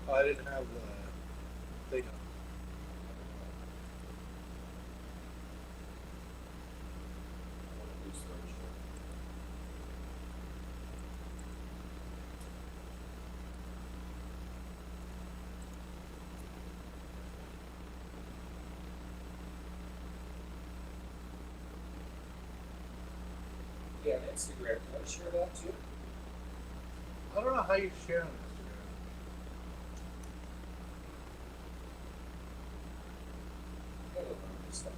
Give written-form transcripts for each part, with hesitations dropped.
I didn't have the thing on. Yeah, Instagram. Can I share that too? I don't know how you share on Instagram. I gotta learn this stuff.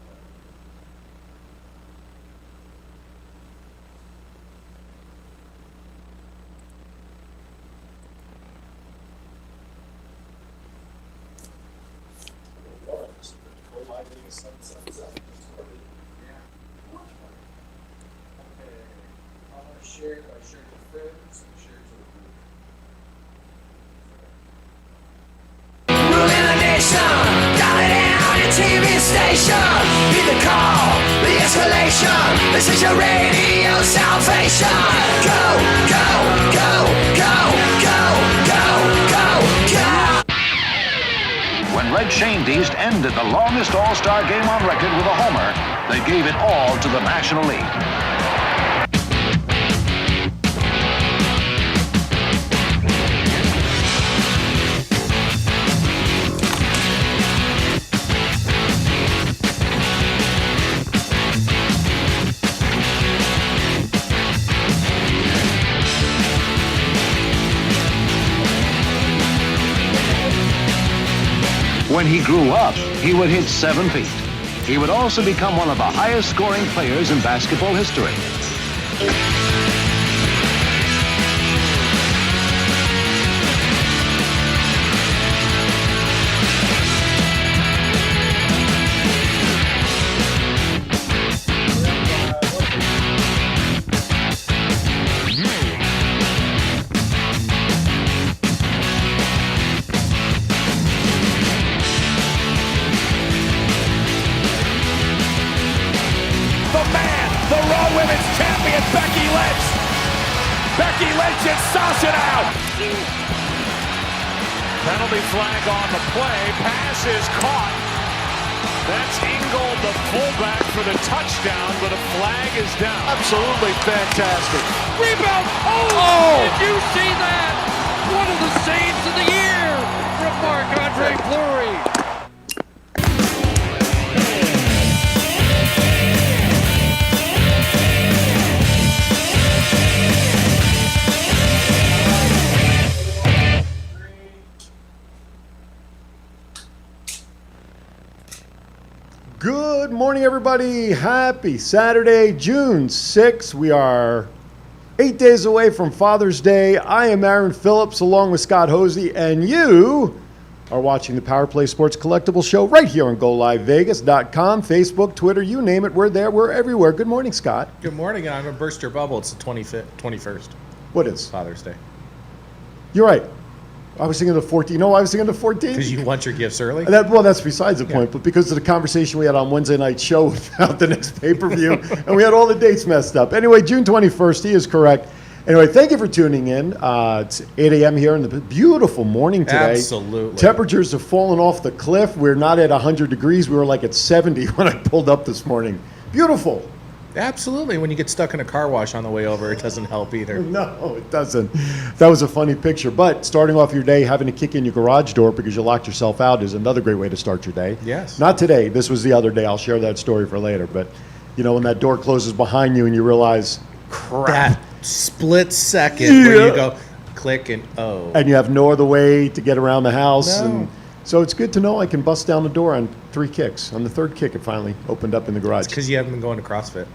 Share, I share to friends, I share to the group. Ruling the nation, dominating on your TV station. Hear the call, the escalation. This is your radio salvation. Go, go, go, go, go, go, go, go. When Red Schoendienst ended the longest All-Star game on record with a homer, they gave it all to the National League. When he grew up, he would hit 7 feet. He would also become one of the highest scoring players in basketball history. Becky Lynch and Sasha out. Penalty flag on the play. Pass is caught. That's Ingold, the fullback, for the touchdown, but a flag is down. Absolutely fantastic. Rebound. Oh! Did you see that? One of the saves of the year from Marc-Andre Fleury. Good morning, everybody. Happy Saturday, June 6th. We are 8 days away from Father's Day. I am Aaron Phillips along with Scott Hosey, and you are watching the Power Play Sports Collectibles show right here on GoLiveVegas.com, Facebook, Twitter, you name it. We're there. We're everywhere. Good morning, Scott. Good morning, and I'm going to burst your bubble. It's the 21st. What is? Father's Day. You're right. I was thinking the 14th. No, I was thinking the 14th. Because you want your gifts early? Well, that's besides the point. But because of the conversation we had on Wednesday night's show about the next pay-per-view, and we had all the dates messed up. Anyway, June 21st, he is correct. Anyway, thank you for tuning in. It's 8 a.m. here in the beautiful morning today. Absolutely. Temperatures have fallen off the cliff. We're not at 100 degrees. We were like at 70 when I pulled up this morning. Beautiful. Absolutely. When you get stuck in a car wash on the way over, it doesn't help either. No, it doesn't. That was a funny picture. But starting off your day, having to kick in your garage door because you locked yourself out is another great way to start your day. Yes. Not today. This was the other day. I'll share that story for later. But, you know, when that door closes behind you and you realize, crap. That split second where you go click and oh. And you have no other way to get around the house. No. And so it's good to know I can bust down the door on 3 kicks. On the third kick, it finally opened up in the garage. It's because you haven't been going to CrossFit.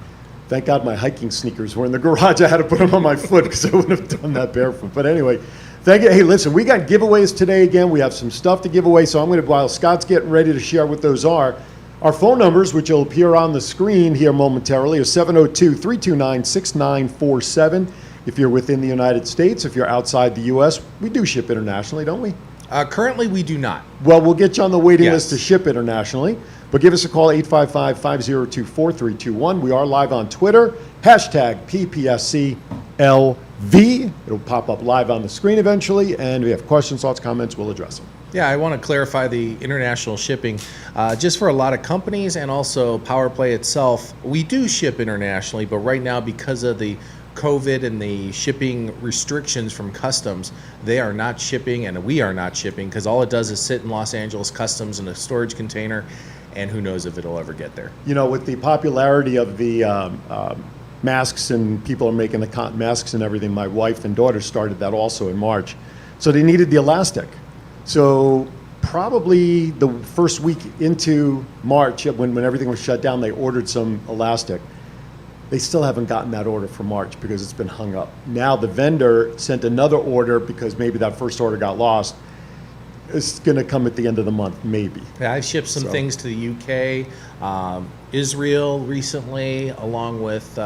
Thank God my hiking sneakers were in the garage. I had to put them on my foot because I wouldn't have done that barefoot. But anyway, thank you. Hey, listen, we got giveaways today again. We have some stuff to give away. So I'm going to, while Scott's getting ready to share what those are, our phone numbers, which will appear on the screen here momentarily, are 702-329-6947. If you're within the United States, if you're outside the U.S., we do ship internationally, don't we? Currently, we do not. Well, we'll get you on the waiting Yes. list to ship internationally. But give us a call, 855-502-4321. We are live on Twitter, hashtag PPSCLW. It'll pop up live on the screen eventually, and if you have questions, thoughts, comments, we'll address them. Yeah, I want to clarify the international shipping. Just for a lot of companies and also PowerPlay itself, we do ship internationally, but right now because of the COVID and the shipping restrictions from customs, they are not shipping and we are not shipping because all it does is sit in Los Angeles Customs in a storage container, and who knows if it'll ever get there. You know, with the popularity of the masks and people are making the cotton masks and everything, my wife and daughter started that also in March. So they needed the elastic. So probably the first week into March, when everything was shut down, they ordered some elastic. They still haven't gotten that order for March because it's been hung up. Now the vendor sent another order because maybe that first order got lost. It's going to come at the end of the month, maybe. Yeah, I shipped some things to the UK, Israel recently, along with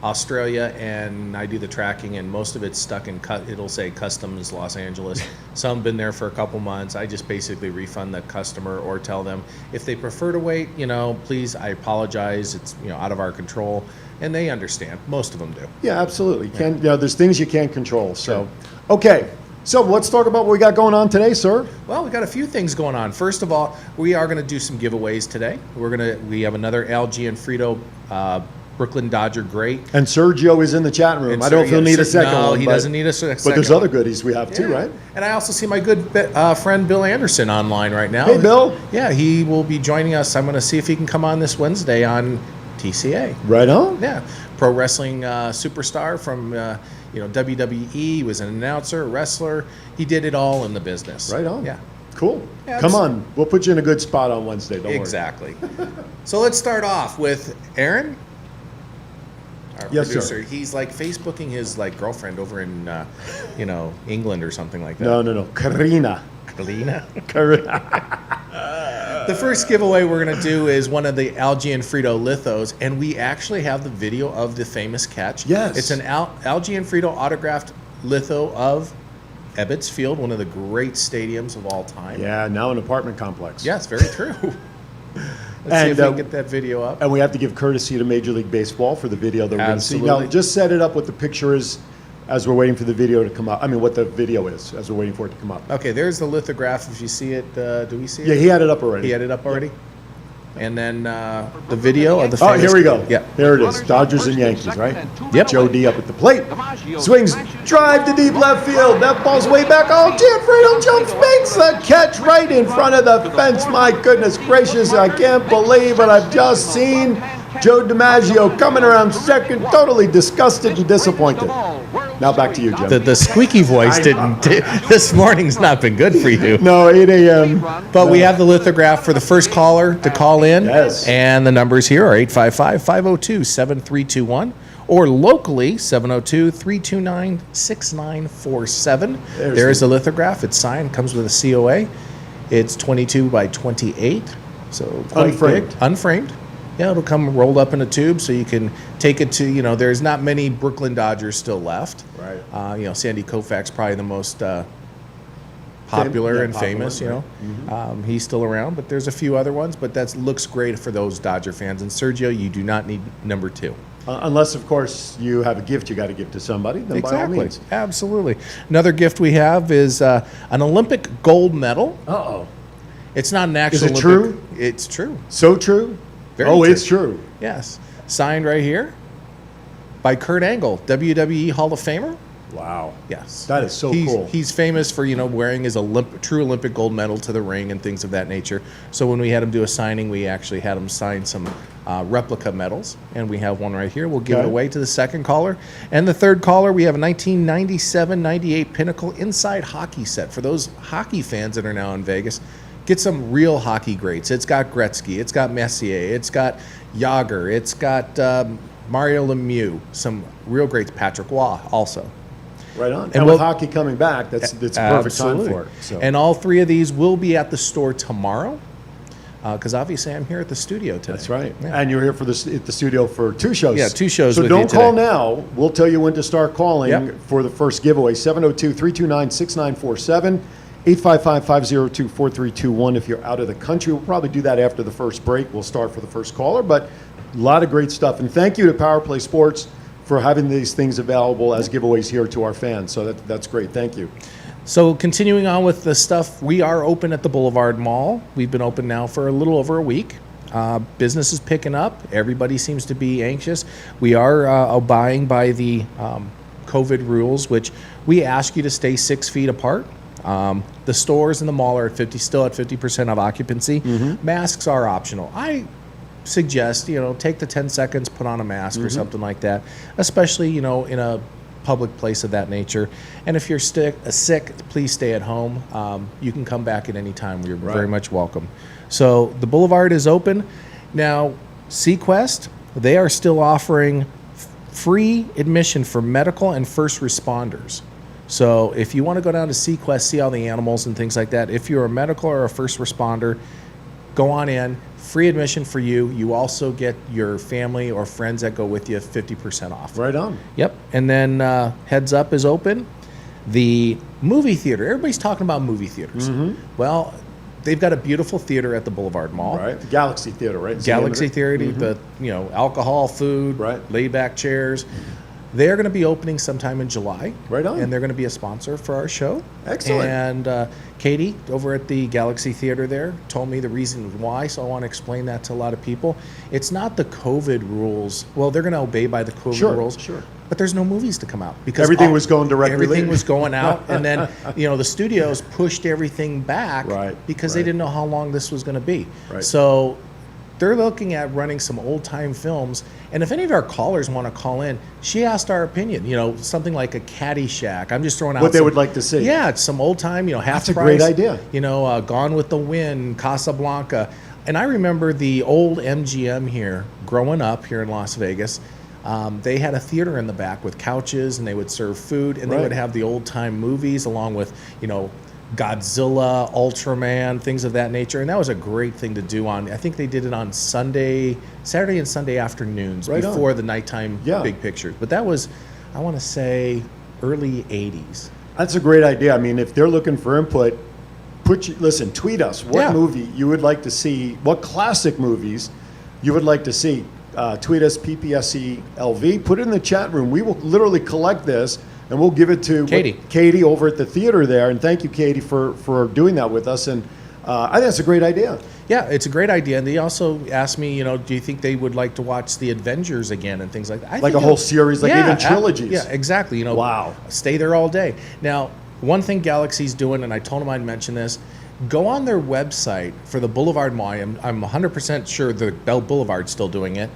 Australia, and I do the tracking, and most of it's stuck in it'll say Customs Los Angeles. Some been there for a couple months. I just basically refund the customer or tell them if they prefer to wait, please, I apologize. It's out of our control, and they understand. Most of them do. Yeah, absolutely. There's things you can't control. So, okay. So let's talk about what we got going on today, sir. Well, we got a few things going on. First of all, we are going to do some giveaways today. We have another Algae and Frito Brooklyn Dodger great. And Sergio is in the chat room. And I don't know if he'll need a second one. No, he doesn't need a second. But there's other goodies we have too, right? And I also see my good friend Bill Anderson online right now. Hey, Bill. Yeah, he will be joining us. I'm going to see if he can come on this Wednesday on TCA. Right on. Yeah, pro wrestling superstar from WWE. He was an announcer, a wrestler. He did it all in the business. Right on. Yeah. Cool. Yeah, come on. We'll put you in a good spot on Wednesday. Don't worry. Exactly. So let's start off with Aaron. Our Yes, producer. sir. He's like Facebooking his girlfriend over in England or something like that. No. Karina. Kalina. Karina. The first giveaway we're going to do is one of the Algae and Frito lithos, and we actually have the video of the famous catch. Yes. It's an Algae and Frito autographed litho of Ebbets Field, one of the great stadiums of all time. Yeah, now an apartment complex. Yes, very true. Let's see if we can get that video up. And we have to give courtesy to Major League Baseball for the video that we're going to see. Absolutely. Now, just set it up what the picture is as we're waiting for the video to come up. I mean, what the video is as we're waiting for it to come up. Okay, there's the lithograph. If you see it, do we see it? Yeah, he had it up already. He had it up already? And then the video of the Oh, famous... here we go. Yeah. There it is. Dodgers and Yankees, right? Yep. Joe D up at the plate. Swings, drive to deep left field. That ball's way back. Oh, Gianfredo jumps, makes the catch right in front of the fence. My goodness gracious, I can't believe what I've just seen. Joe DiMaggio coming around second, totally disgusted and disappointed. Now back to you, Jim. The squeaky voice this morning's not been good for you. No, 8 a.m. But we have the lithograph for the first caller to call in. Yes. And the numbers here are 855-502-7321 or locally 702-329-6947. There's the lithograph. It's signed, comes with a COA. It's 22 by 28. So quite Unframed. big. Unframed. Yeah, it'll come rolled up in a tube so you can take it to, there's not many Brooklyn Dodgers still left. Right. Sandy Koufax probably the most popular and famous, right. He's still around, but there's a few other ones, but that looks great for those Dodger fans. And Sergio, you do not need number 2. Unless, of course, you have a gift you got to give to somebody, then by all means. Absolutely. Another gift we have is an Olympic gold medal. Uh-oh. It's not an actual Is it Olympic. true? It's true. So true? Very true. true. It's true. Yes. Signed right here by Kurt Angle, WWE Hall of Famer. Wow. Yes. That is so cool. He's famous for, wearing his true Olympic gold medal to the ring and things of that nature. So when we had him do a signing, we actually had him sign some replica medals, and we have one right here. We'll give it away to the second caller. And the third caller, we have a 1997-98 Pinnacle Inside Hockey set. For those hockey fans that are now in Vegas, get some real hockey greats. It's got Gretzky, it's got Messier, it's got Yager, it's got Mario Lemieux, some real greats, Patrick Waugh also. Right on. And with hockey coming back, that's a perfect time for it. So. And all 3 of these will be at the store tomorrow, because obviously I'm here at the studio today. That's right. Yeah. And you're here at the studio for 2 shows. Yeah, 2 shows So with you don't call today. now. We'll tell you when to start calling Yep. for the first giveaway. 702-329-6947. 855-502-4321 if you're out of the country. We'll probably do that after the first break. We'll start for the first caller, but a lot of great stuff. And thank you to Power Play Sports for having these things available as giveaways here to our fans. So that's great. Thank you. So continuing on with the stuff, we are open at the Boulevard Mall. We've been open now for a little over a week. Business is picking up. Everybody seems to be anxious. We are abiding by the COVID rules, which we ask you to stay 6 feet apart. The stores and the mall are at still at 50% of occupancy. Masks are optional. I suggest, take the 10 seconds, put on a mask or something like that, especially, in a public place of that nature. And if you're sick, please stay at home. You can come back at any time. You're very much welcome. So the Boulevard is open. Now, Sequest, they are still offering free admission for medical and first responders. So if you want to go down to Sequest, see all the animals and things like that, if you're a medical or a first responder, go on in. Free admission for you. You also get your family or friends that go with you 50% off. Right on. Yep. And then Heads Up is open. The movie theater. Everybody's talking about movie theaters. Well, they've got a beautiful theater at the Boulevard Mall. Right. The Galaxy Theater, right? Galaxy Theater. The alcohol, food, laid back chairs. They're going to be opening sometime in July. Right on. And they're going to be a sponsor for our show. Excellent. And Katie, over at the Galaxy Theater there, told me the reason why, so I want to explain that to a lot of people. It's not the COVID rules. Well, they're going to obey by the COVID rules. Sure. But there's no movies to come out. Because everything was going directly. Everything was going out. And then, the studios pushed everything back because they didn't know how long this was going to be. Right. So they're looking at running some old-time films. And if any of our callers want to call in, she asked our opinion, something like a Caddyshack. I'm just throwing out what they would like to see. Yeah, it's some old-time, half That's a price. great idea. Gone with the Wind, Casablanca. And I remember the old MGM here, growing up here in Las Vegas. They had a theater in the back with couches, and they would serve food, and they would have the old-time movies along with, Godzilla, Ultraman, things of that nature. And that was a great thing to do I think they did it on Saturday and Sunday afternoons before the nighttime big pictures. But that was, I want to say, early 80s. That's a great idea. I mean, if they're looking for input, tweet us what movie you would like to see, what classic movies you would like to see. Tweet us, PPSCLV, put it in the chat room. We will literally collect this, and we'll give it to Katie over at the theater there. And thank you, Katie, for doing that with us. And I think that's a great idea. Yeah, it's a great idea. And they also asked me, do you think they would like to watch the Avengers again and things like that? Like a whole series, like even trilogies. Yeah, exactly. Wow. Stay there all day. Now, one thing Galaxy's doing, and I told them I'd mention this, go on their website for the Boulevard Mall. I'm 100% sure the Bell Boulevard's still doing it.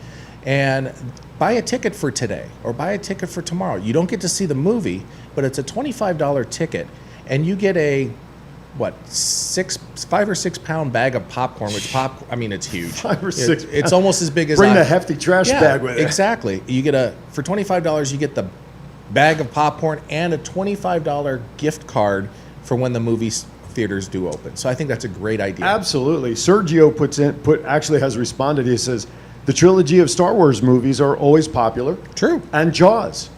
And buy a ticket for today or buy a ticket for tomorrow. You don't get to see the movie, but it's a $25 ticket, and you get a 5 or 6 pound bag of popcorn. It's huge. 5 or 6. It's almost as big as bring the hefty trash bag with it. Exactly. You get for $25, you get the bag of popcorn and a $25 gift card for when the movie theaters do open. So I think that's a great idea. Absolutely. Sergio actually has responded. He says, the trilogy of Star Wars movies are always popular. True. And Jaws.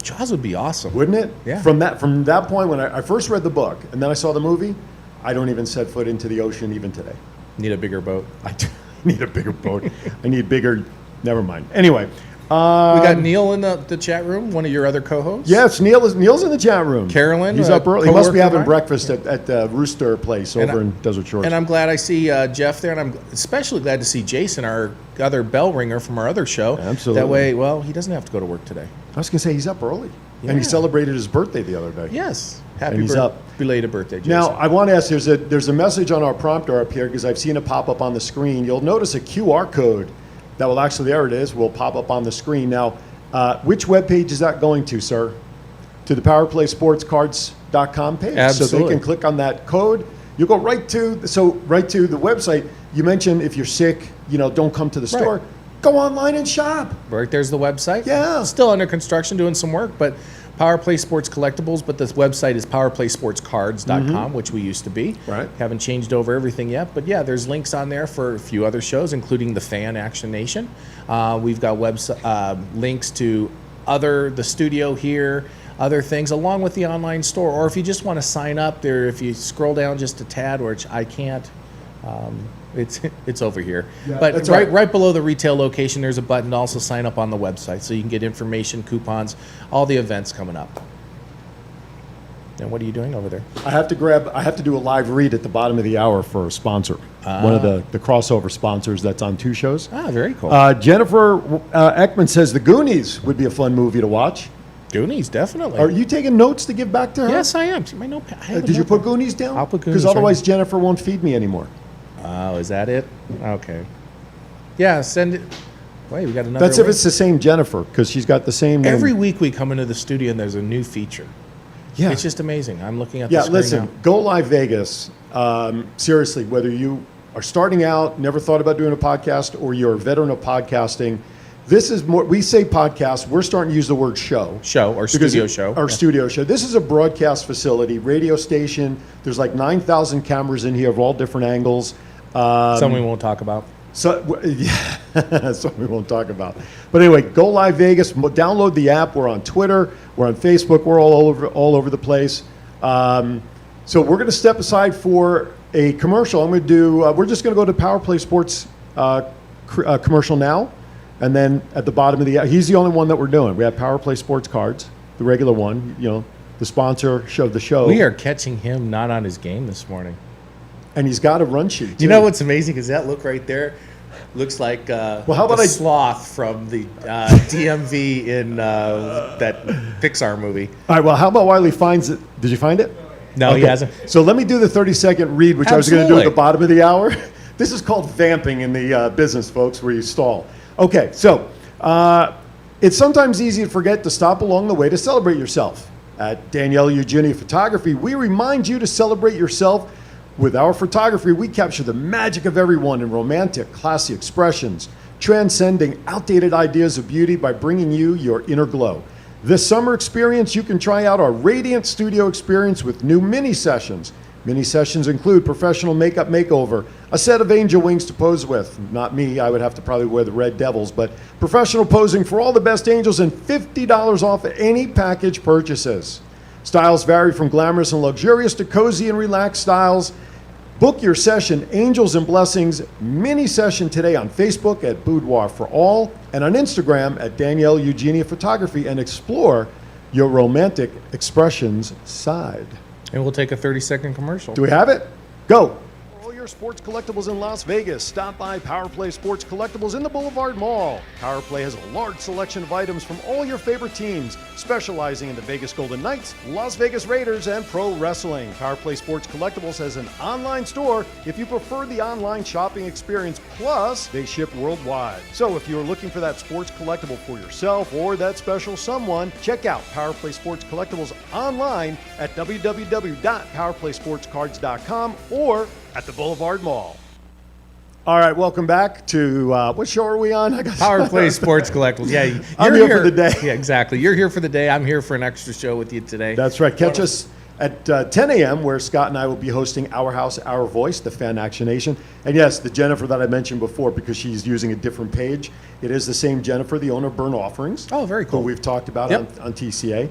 Jaws would be awesome. Wouldn't it? Yeah. From that point when I first read the book and then I saw the movie, I don't even set foot into the ocean even today. Need a bigger boat. I do need a bigger boat. I need bigger, never mind. Anyway. We got Neil in the chat room, one of your other co-hosts. Yes, Neil's in the chat room. Carolyn, he's up early. He must be having breakfast at the Rooster place over in Desert Shores. And I'm glad I see Jeff there, and I'm especially glad to see Jason, our other bell ringer from our other show. Absolutely. That way, he doesn't have to go to work today. I was going to say he's up early, and he celebrated his birthday the other day. Yes, belated birthday, Jason. Now I want to ask: there's a message on our prompter up here because I've seen it pop up on the screen. You'll notice a QR code that will actually, there it is, will pop up on the screen now. Which web page is that going to, sir? To the PowerPlaySportsCards.com page. Absolutely. So they can click on that code. You go right to the website. You mentioned if you're sick, don't come to the store. Go online and shop. Right there's the website. Yeah. Still under construction, doing some work, but Power Play Sports Collectibles, but the website is PowerPlaySportsCards.com, which we used to be. Right. Haven't changed over everything yet, but yeah, there's links on there for a few other shows, including the Fan Action Nation. We've got links to the studio here, other things, along with the online store. Or if you just want to sign up there, if you scroll down just a tad, which I can't, It's over here. Yeah, But that's right below the retail location, there's a button to also sign up on the website, so you can get information, coupons, all the events coming up. And what are you doing over there? I have to do a live read at the bottom of the hour for a sponsor. One of the crossover sponsors that's on 2 shows. Ah, very cool. Jennifer Ekman says The Goonies would be a fun movie to watch. Goonies, definitely. Are you taking notes to give back to her? Yes, I am. See, my notepad. I have a Did you put notepad. Goonies down? I'll put Goonies Because otherwise right Jennifer won't feed me anymore. Oh, is that it? Okay. Yeah, send it. Wait, we got another. That's if one. it's the same Jennifer, because she's got the same name. Every week we come into the studio and there's a new feature. Yeah. It's just amazing. I'm looking at Yeah, the screen listen, now. Go Live Vegas. Seriously, whether you are starting out, never thought about doing a podcast, or you're a veteran of podcasting, this is more, we say podcast, we're starting to use the word show. Show, or Because studio show. Our Yeah. studio show. This is a broadcast facility, radio station. There's like 9,000 cameras in here of all different angles. Some we won't talk about. So, yeah, that's what we won't talk about. But anyway, Go Live Vegas. Download the app. We're on Twitter. We're on Facebook. We're all over the place. So we're going to step aside for a commercial. I'm going to do. We're just going to go to Power Play Sports commercial now, and then at the bottom of the. He's the only one that we're doing. We have Power Play Sports cards, the regular one. You know, the sponsor of the show. We are catching him not on his game this morning. And he's got a run sheet. You too. know what's amazing is that look right there looks like how about the I- sloth from the DMV in that Pixar movie. All right. Well, how about while he finds it? Did you find it? No, he Okay. hasn't. So let me do the 30-second read, which I was going to do at the Absolutely. bottom of the hour. This is called vamping in the business, folks, where you stall. Okay, so it's sometimes easy to forget to stop along the way to celebrate yourself. At Danielle Eugenia Photography, we remind you to celebrate yourself. With our photography, we capture the magic of everyone in romantic, classy expressions, transcending outdated ideas of beauty by bringing you your inner glow. This summer experience, you can try out our Radiant Studio experience with new mini sessions. Mini sessions include professional makeup makeover, a set of angel wings to pose with. Not me, I would have to probably wear the Red Devils, but professional posing for all the best angels and $50 off any package purchases. Styles vary from glamorous and luxurious to cozy and relaxed styles. Book your session, Angels and Blessings, mini session today on Facebook at Boudoir for All and on Instagram at Danielle Eugenia Photography, and explore your romantic expressions side. And we'll take a 30-second commercial. Do we have it? Go. For all your sports collectibles in Las Vegas, stop by Power Play Sports Collectibles in the Boulevard Mall. Power Play has a large selection of items from all your favorite teams, specializing in the Vegas Golden Knights, Las Vegas Raiders, and pro wrestling. Power Play Sports Collectibles has an online store if you prefer the online shopping experience, plus they ship worldwide. So if you're looking for that sports collectible for yourself or that special someone, check out Power Play Sports Collectibles online at www.powerplaysportscards.com or at the Boulevard Mall. All right, welcome back to what show are we on? I got Power Play Sports Collectibles. Yeah, you're I'm here for the day. Yeah, exactly. You're here for the day. I'm here for an extra show with you today. That's right. Catch us at 10 a.m. where Scott and I will be hosting Our House, Our Voice, the Fan Action Nation. And yes, the Jennifer that I mentioned before, because she's using a different page, it is the same Jennifer, the owner of Burn Offerings. Oh, very cool. Who we've talked about Yep. on TCA.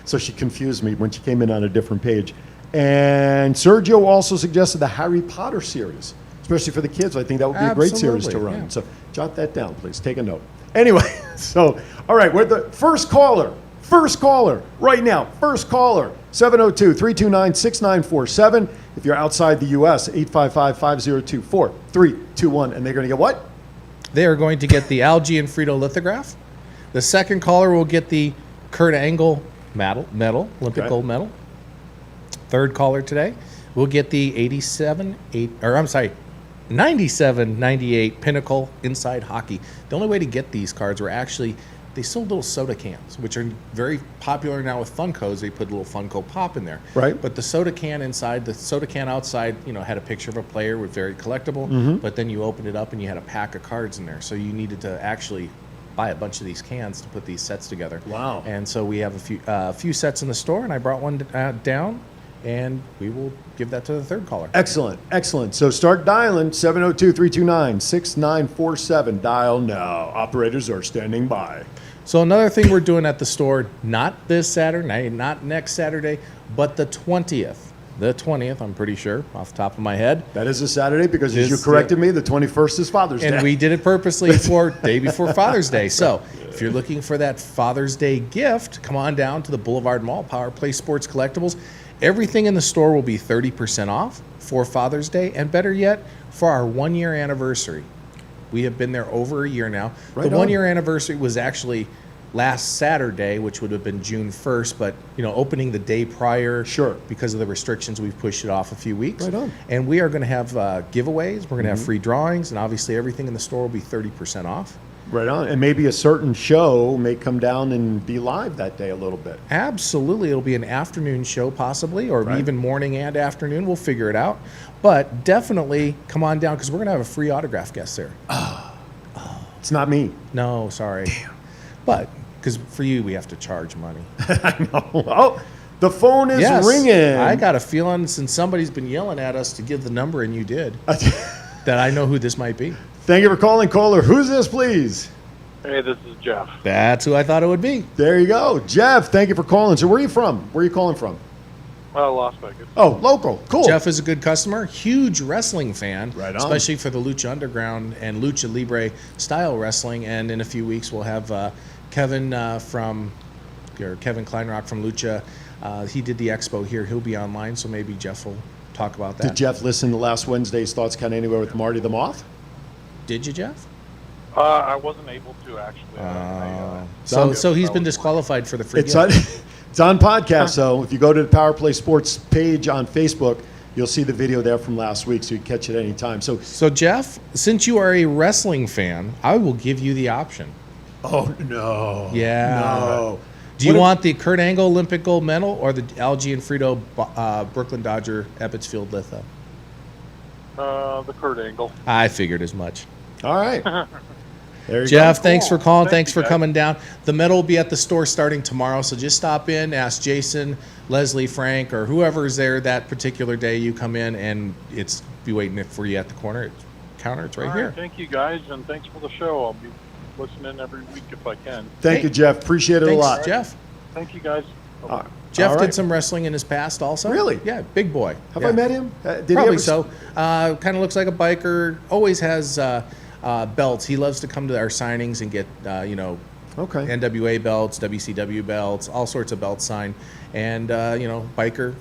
So she confused me when she came in on a different page. And Sergio also suggested the Harry Potter series, especially for the kids. I think that would be a great series to Absolutely, run. yeah. So jot that down, please. Take a note. Anyway, so, all right, we're the first caller. First caller right now. First caller, 702-329-6947. If you're outside the U.S., 855-502-4321. And they're going to get what? They are going to get the Algae and Frito lithograph. The second caller will get the Kurt Angle medal, Olympic Okay. gold medal. Third caller today will get the 97-98 Pinnacle Inside Hockey. The only way to get these cards were actually, they sold little soda cans, which are very popular now with Funkos. They put a little Funko Pop in there. Right. But the soda can inside, the soda can outside, had a picture of a player with very collectible, Mm-hmm. but then you opened it up and you had a pack of cards in there. So you needed to actually buy a bunch of these cans to put these sets together. Wow. And so we have a few sets in the store, and I brought one down, and we will give that to the third caller. Excellent, excellent. So start dialing 702-329-6947. Dial now. Operators are standing by. So another thing we're doing at the store, not this Saturday, not next Saturday, but the 20th. the 20th, I'm pretty sure, off the top of my head. That is a Saturday because, as you It's- corrected me, the 21st is Father's Day. And we did it purposely for day before Father's Day. So if you're looking for that Father's Day gift, come on down to the Boulevard Mall, Power Play Sports Collectibles. Everything in the store will be 30% off for Father's Day, and better yet, for our 1-year anniversary. We have been there over a year now. Right The on. 1-year anniversary was actually last Saturday, which would have been June 1st, but opening the day prior, Sure. because of the restrictions, we've pushed it off a few weeks. Right on. And we are going to have giveaways. We're going to have free drawings, and obviously everything in the store will be 30% off. Right on. And maybe a certain show may come down and be live that day a little bit. Absolutely, it'll be an afternoon show possibly, or Right. even morning and afternoon. We'll figure it out. But definitely come on down because we're going to have a free autograph guest there. It's not me. No, sorry. Damn. But because for you, we have to charge money. Oh, the phone is Yes, ringing. I got a feeling since somebody's been yelling at us to give the number, and you did, that I know who this might be. Thank you for calling, caller. Who's this, please? Hey, this is Jeff. That's who I thought it would be. There you go. Jeff, thank you for calling. So where are you from? Where are you calling from? Las Vegas. Oh, local. Cool. Jeff is a good customer, huge wrestling fan, Right on. especially for the Lucha Underground and Lucha Libre style wrestling. And in a few weeks, we'll have Kevin Kleinrock from Lucha. He did the expo here. He'll be online, so maybe Jeff will talk about that. Did Jeff listen to last Wednesday's Thoughts Count Anywhere with Marty the Moth? Did you, Jeff? I wasn't able to actually. So he's been disqualified for the free It's gift. on, it's on podcast, so if you go to the Power Play Sports page on Facebook, you'll see the video there from last week, so you can catch it any time. So Jeff, since you are a wrestling fan, I will give you the option. Oh, no. Yeah. No. Do you What if- want the Kurt Angle Olympic gold medal or the Algie and Frito Brooklyn Dodger Ebbets Field litho? The Kurt Angle. I figured as much. All right. There you Jeff, go. thanks for calling. Thank Thanks you, for guys. coming down. The medal will be at the store starting tomorrow, so just stop in, ask Jason, Leslie, Frank, or whoever's there that particular day. You come in, and it's be waiting for you at the counter. It's right All here. Thank you, guys, and thanks for the show. I'll be listening every week if I can. Thank Hey. you, Jeff. Appreciate it Thanks, a lot. Jeff. Thank you, guys. Bye-bye. Jeff All right. did some wrestling in his past also. Really? Yeah, big boy. Have Yeah. I met him? Did he Probably ever so. Kind of looks like a biker. Always has belts. He loves to come to our signings and get, Okay. NWA belts, WCW belts, all sorts of belts signed. And, biker.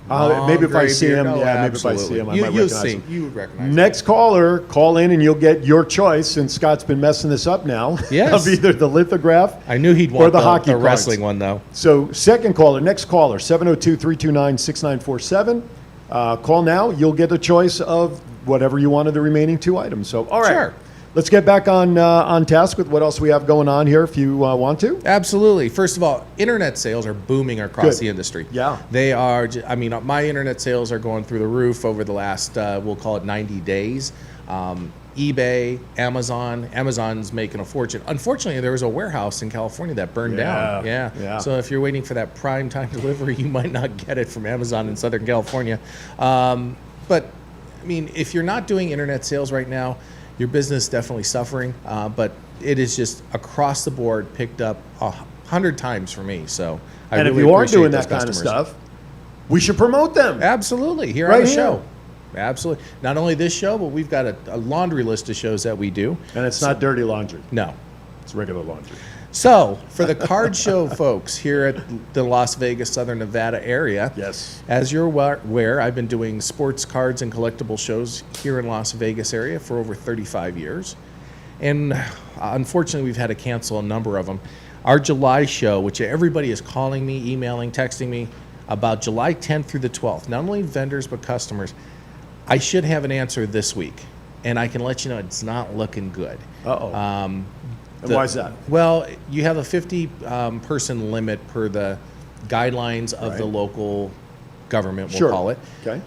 Maybe if I long see gray him, beard. Oh, yeah, maybe if I see absolutely. him, I you, might you'll recognize see. him. You would recognize him. Next caller, call in and you'll get your choice since Scott's been messing this up now. Yes. Of either the lithograph I knew he'd or want the hockey cards. wrestling one, though. So, second caller, next caller, 702-329-6947. Call now. You'll get a choice of whatever you want of the remaining two items. So, all right. Sure. Let's get back on task with what else we have going on here if you want to. Absolutely. First of all, internet sales are booming across Good. the industry. Yeah. They are, my internet sales are going through the roof over the last, we'll call it 90 days. eBay, Amazon's making a fortune. Unfortunately, there was a warehouse in California that burned down. Yeah. So if you're waiting for that prime time delivery, you might not get it from Amazon in Southern California. But, if you're not doing internet sales right now, your business is definitely suffering, but it is just across the board picked up 100 times for me. So I And really if you are appreciate doing those that kind of customers. stuff, we should promote them. Absolutely, here Right on the here. show. Absolutely. Not only this show, but we've got a laundry list of shows that we do. And it's not dirty laundry. No. It's regular laundry. So, for the card show folks here at the Las Vegas, Southern Nevada area, Yes. as you're aware, I've been doing sports cards and collectible shows here in Las Vegas area for over 35 years. And unfortunately, we've had to cancel a number of them. Our July show, which everybody is calling me, emailing, texting me about July 10th through the 12th, not only vendors but customers, I should have an answer this week. And I can let you know it's not looking good. Uh-oh. And why is that? Well, you have a 50 person limit per the guidelines of Right. the local government, we'll Sure. call it. Okay.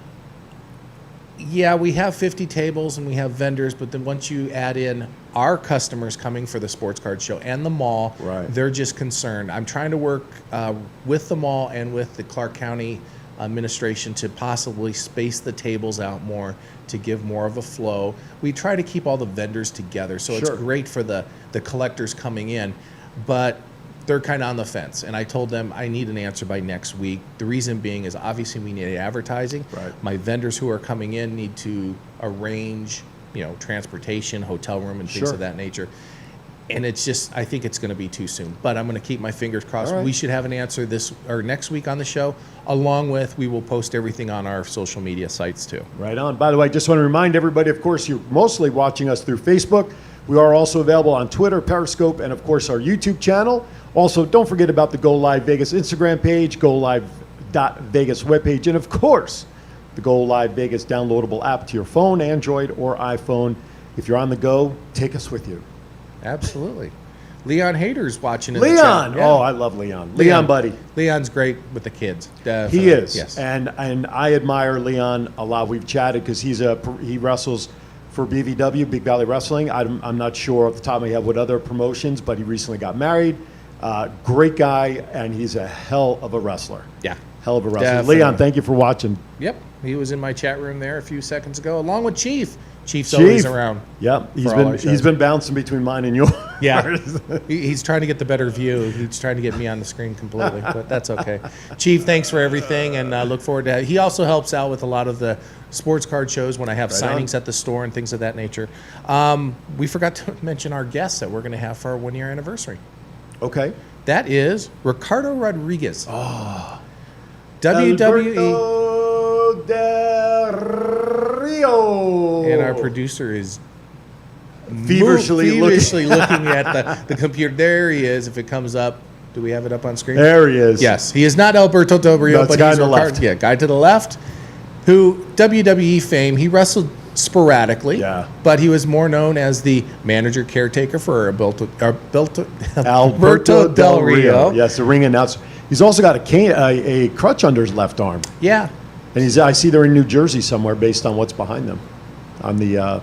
Yeah, we have 50 tables and we have vendors, but then once you add in our customers coming for the sports card show and the mall, Right. they're just concerned. I'm trying to work with the mall and with the Clark County administration to possibly space the tables out more to give more of a flow. We try to keep all the vendors together, so it's Sure. great for the collectors coming in. But they're kind of on the fence. And I told them I need an answer by next week. The reason being is obviously we need advertising. Right. My vendors who are coming in need to arrange, transportation, hotel room, and things Sure. of that nature. And it's just, I think it's going to be too soon. But I'm going to keep my fingers crossed. All right. We should have an answer this or next week on the show, along with we will post everything on our social media sites too. Right on. By the way, just want to remind everybody, of course, you're mostly watching us through Facebook. We are also available on Twitter, Periscope, and of course our YouTube channel. Also, don't forget about the Go Live Vegas Instagram page, GoLive.Vegas webpage, and of course, the Go Live Vegas downloadable app to your phone, Android or iPhone. If you're on the go, take us with you. Absolutely. Leon Hader's watching in Leon! the chat. Yeah. Oh, I love Leon. Leon, buddy. Leon's great with the kids. Definitely. He is. Yes. And I admire Leon a lot. We've chatted because he wrestles for BVW, Big Valley Wrestling. I'm not sure off the top of my head what other promotions, but he recently got married. Great guy, and he's a hell of a wrestler. Yeah. Hell of a wrestler. Definitely. Leon, thank you for watching. Yep. He was in my chat room there a few seconds ago, along with Chief. Chief's always around. Yep. for all our shows. He's been bouncing between mine and yours. Yeah. He's trying to get the better view. He's trying to get me on the screen completely, but that's okay. Chief, thanks for everything, and look forward to it. He also helps out with a lot of the sports card shows when I have signings at the store and things of that nature. We forgot to mention our guests that we're going to have for our 1-year anniversary. Okay. That is Ricardo Rodriguez. Oh. WWE. Alberto Del Rio. And our producer is feverishly looking at the computer. There he is. If it comes up, do we have it up on screen? There he is. Yes, he is not Alberto Del Rio, No, it's but guy he's to the Ricardo. left. Yeah, guy to the left, who WWE fame. He wrestled sporadically, but he was more known as the manager caretaker for Alberto Del Rio. Yes, the ring announcer. He's also got a crutch under his left arm. Yeah, and I see they're in New Jersey somewhere based on what's behind them on the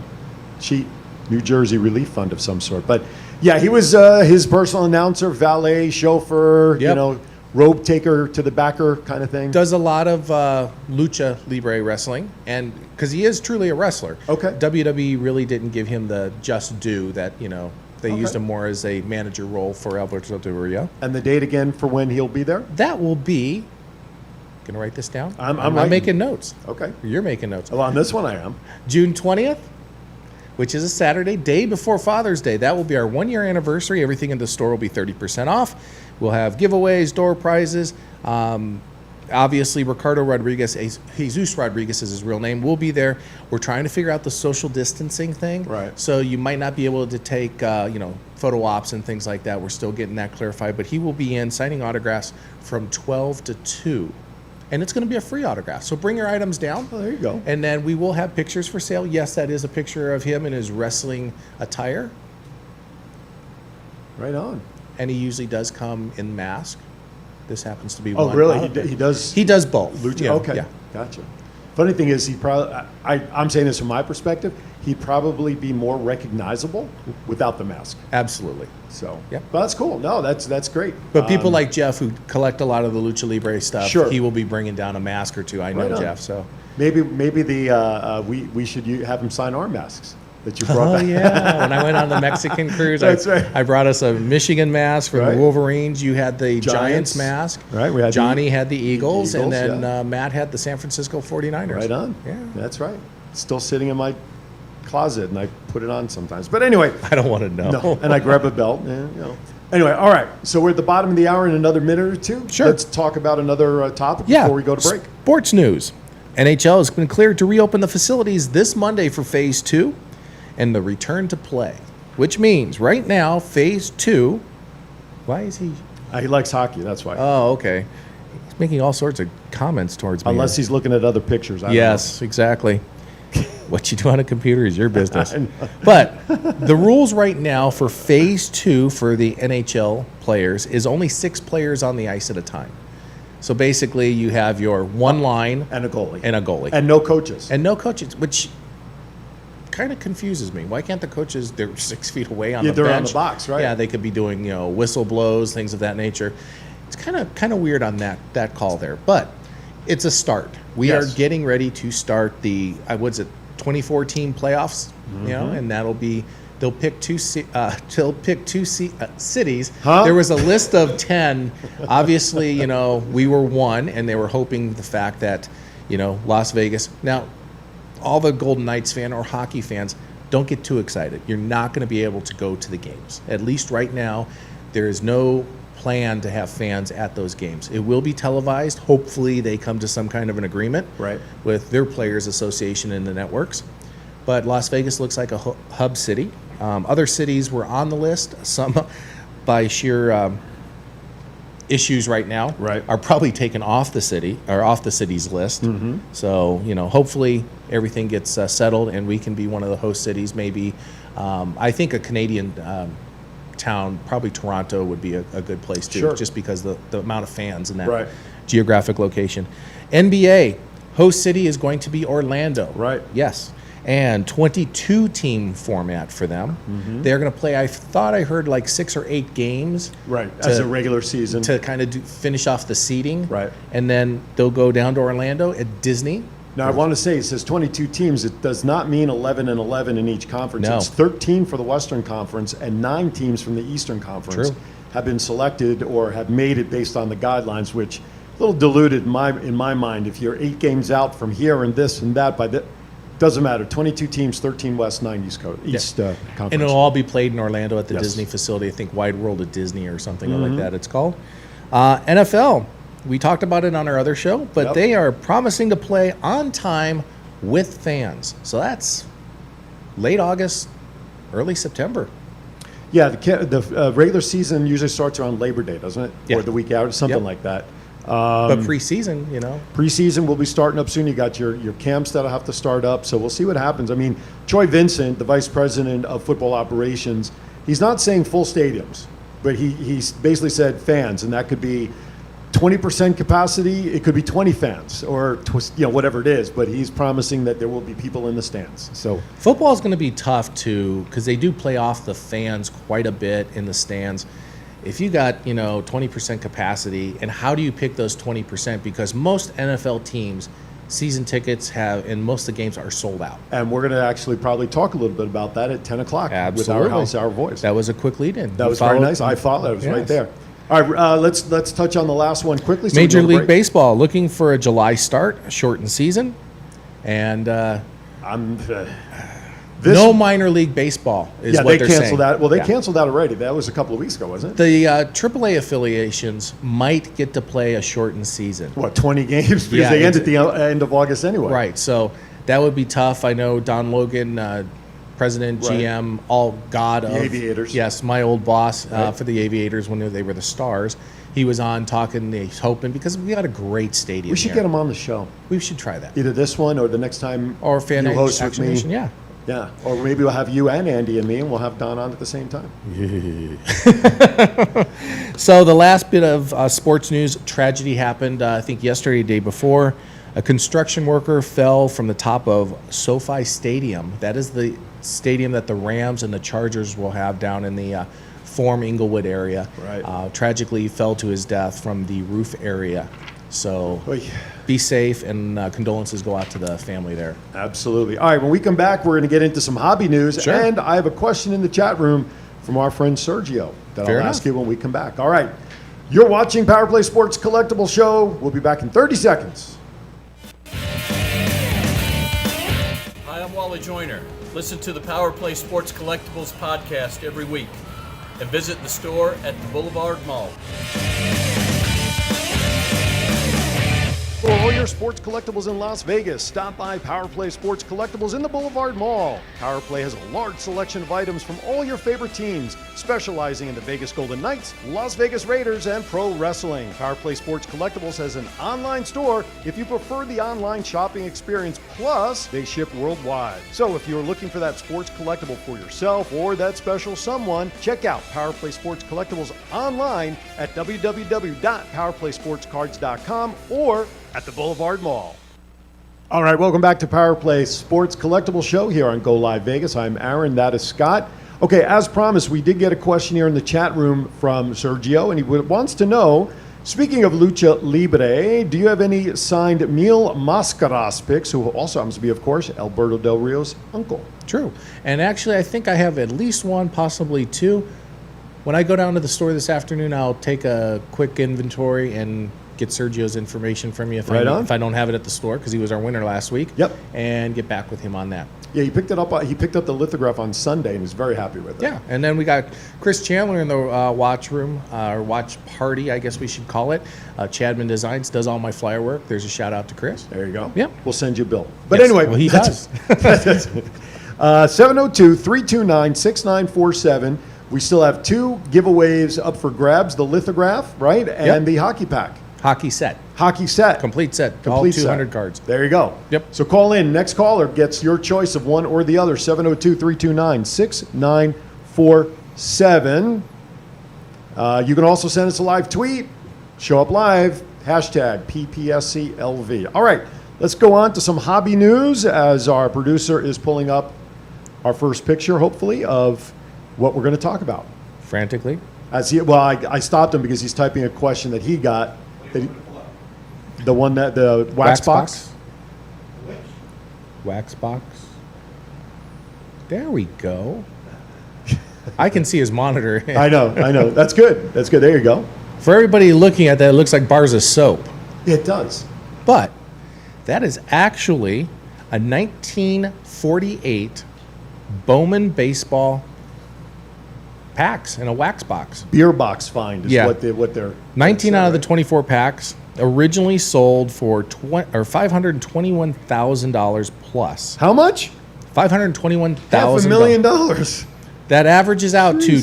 sheet. New Jersey Relief Fund of some sort. But yeah, he was his personal announcer, valet, chauffeur, robe taker to the backer kind of thing. Does a lot of lucha libre wrestling, and because he is truly a wrestler. Okay. WWE really didn't give him the just due that they used him more as a manager role for Alberto Del Rio. And the date again for when he'll be there? That will be. Gonna write this down. I'm making notes. Okay. You're making notes. Well, on this one I am. June 20th, which is a Saturday, day before Father's Day. That will be our 1-year anniversary. Everything in the store will be 30% off. We'll have giveaways, door prizes. Obviously, Ricardo Rodriguez, Jesus Rodriguez is his real name, will be there. We're trying to figure out the social distancing thing. Right. So you might not be able to take, photo ops and things like that. We're still getting that clarified. But he will be in signing autographs from 12 to 2. And it's going to be a free autograph. So bring your items down. Oh, there you go. And then we will have pictures for sale. Yes, that is a picture of him in his wrestling attire. Right on. And he usually does come in mask. This happens to be Oh, one. really? He does? He does both. Lucha? Yeah, Okay. Yeah. Gotcha. Funny thing is, he probably, I'm saying this from my perspective, he'd probably be more recognizable without the mask. Absolutely. So, Yep. Well, that's cool. No, that's great. But people like Jeff who collect a lot of the Lucha Libre stuff, Sure. he will be bringing down a mask or two. I know Right on. Jeff, so. Maybe we should have him sign our masks that you brought Oh, back. yeah. When I went on the Mexican cruise, That's right. I brought us a Michigan mask for Right. the Wolverines. You had the Giants. Giants mask. Right, we had Johnny had the Eagles, and Eagles, then Matt had the San Francisco 49ers. Right on. Yeah. That's right. Still sitting in my closet, and I put it on sometimes. But anyway. I don't want to know. No, and I grab a belt. And. Anyway, all right. So we're at the bottom of the hour in another minute or two. Sure. Let's talk about another topic before we go to break. Sports news. NHL has been cleared to reopen the facilities this Monday for Phase 2 and the return to play, which means right now, Phase 2, why is he? He likes hockey, that's why. Oh, okay. He's making all sorts of comments towards me. Unless he's looking at other pictures. I don't Yes, exactly. What you do on a computer is your business. I know. But the rules right now for Phase 2 for the NHL players is only 6 players on the ice at a time. So basically, you have your one line And a goalie. and a goalie. And no coaches. And no coaches, which kind of confuses me. Why can't the coaches, they're 6 feet away on Yeah, the they're bench. on the box, right. Yeah, they could be doing, whistle blows, things of that nature. It's kind of weird on that call there. But it's a start. We Yes. are getting ready to start the, 24-team playoffs, and that'll be They'll pick cities. Huh? There was a list of 10. Obviously, we were one, and they were hoping the fact that, Las Vegas. Now, all the Golden Knights fan or hockey fans, don't get too excited. You're not going to be able to go to the games. At least right now, there is no plan to have fans at those games. It will be televised. Hopefully, they come to some kind of an agreement with their players' association and the networks. But Las Vegas looks like a hub city. Other cities were on the list. Some, by sheer issues right now, are probably taken off the city or off the city's list. Mm-hmm. So hopefully everything gets settled and we can be one of the host cities. Maybe I think a Canadian town, probably Toronto, would be a good place too, just because the amount of fans in that geographic location. NBA host city is going to be Orlando. Yes. And 22-team format for them. Mm-hmm. They're going to play, I thought I heard, like 6 or 8 games. As a regular season. To kind of finish off the seeding. Right. And then they'll go down to Orlando at Disney. Now, I want to say, it says 22 teams. It does not mean 11 and 11 in each conference. No. It's 13 for the Western Conference, and 9 teams from the Eastern Conference have been selected or have made it based on the guidelines, which a little diluted in my mind. If you're 8 games out from here and this and that, doesn't matter. 22 teams, 13 West, 9 East Coast, Conference. And it'll all be played in Orlando at the Disney facility. I think Wide World of Disney or something like that it's called. NFL, we talked about it on our other show, but they are promising to play on time with fans. So that's late August, early September. Yeah, the regular season usually starts around Labor Day, doesn't it? Yeah. Or the week out, something like that. But preseason, Preseason will be starting up soon. You got your camps that'll have to start up, so we'll see what happens. I mean, Troy Vincent, the vice president of football operations, he's not saying full stadiums, but he's basically said fans, and that could be 20% capacity. It could be 20 fans, or whatever it is. But he's promising that there will be people in the stands. So football is going to be tough too, because they do play off the fans quite a bit in the stands. If you got 20% capacity, and how do you pick those 20%? Because most NFL teams, season tickets and most of the games are sold out. And we're going to actually probably talk a little bit about that at 10 o'clock with Our House, Our Voice. That was a quick lead-in. That was very nice. I thought that was right there. All right, let's touch on the last one quickly. So Major League Baseball looking for a July start, a shortened season, and no minor league baseball is what they're saying. They canceled that. Well, they canceled that already. That was a couple of weeks ago, wasn't it? The AAA affiliations might get to play a shortened season. What, 20 games? Because they end at the end of August anyway. Right, so that would be tough. I know Don Logan, president, GM, all god of... The Aviators. Yes, my old boss for the Aviators when they were the Stars. He was on talking, he's hoping, because we got a great stadium We should get him on the show. We should try that. Either this one or the next time or Fan you host with me. Yeah. Yeah, or maybe we'll have you and Andy and me, and we'll have Don on at the same time. So the last bit of sports news, tragedy happened, I think yesterday, the day before. A construction worker fell from the top of SoFi Stadium. That is the stadium that the Rams and the Chargers will have down in the Forum Inglewood area. Right. Tragically, he fell to his death from the roof area. So be safe, and condolences go out to the family there. Absolutely. All right, when we come back, we're going to get into some hobby news. Sure. And I have a question in the chat room from our friend Sergio that I'll ask you when we come back. All right. You're watching Power Play Sports Collectible Show. We'll be back in 30 seconds. Hi, I'm Wally Joyner. Listen to the Power Play Sports Collectibles podcast every week and visit the store at the Boulevard Mall. For all your sports collectibles in Las Vegas, stop by Power Play Sports Collectibles in the Boulevard Mall. Power Play has a large selection of items from all your favorite teams, specializing in the Vegas Golden Knights, Las Vegas Raiders, and pro wrestling. Power Play Sports Collectibles has an online store if you prefer the online shopping experience, plus they ship worldwide. So if you're looking for that sports collectible for yourself or that special someone, check out Power Play Sports Collectibles online at www.powerplaysportscards.com or at the Boulevard Mall. All right, welcome back to Power Play Sports Collectible Show here on Go Live Vegas. I'm Aaron, that is Scott. Okay, as promised, we did get a question here in the chat room from Sergio, and he wants to know, Speaking of Lucha Libre, do you have any signed Mil Mascaras picks, who also happens to be, of course, Alberto Del Rio's uncle? True. And actually, I think I have at least one, possibly two. When I go down to the store this afternoon, I'll take a quick inventory and get Sergio's information from you if I don't have it at the store, because he was our winner last week. Yep. And get back with him on that. Yeah, he picked it up. He picked up the lithograph on Sunday and was very happy with it. Yeah, and then we got Chris Chandler in the watch room, or watch party, I guess we should call it. Chadman Designs does all my flyer work. There's a shout out to Chris. There you go. Yep. We'll send you a bill. But Yes, anyway, well, he does. 702-329-6947. We still have 2 giveaways up for grabs: the lithograph, right, and Yep. the hockey pack. Hockey set. Hockey set. Complete set. All Complete 200 set. cards. There you go. Yep. So call in. Next caller gets your choice of one or the other. 702-329-6947. You can also send us a live tweet. Show up live. Hashtag PPSCLV. All right. Let's go on to some hobby news as our producer is pulling up our first picture, hopefully, of what we're going to talk about. Frantically. I stopped him because he's typing a question that he got. The one that the wax box. Wax box. There we go. I can see his monitor. I know. That's good. There you go. For everybody looking at that, it looks like bars of soap. It does. But that is actually a 1948 Bowman baseball packs in a wax box. Beer box find is what they're 19 out of the 24 packs originally sold for $521,000 plus. How much? $521,000. $500,000. That averages out to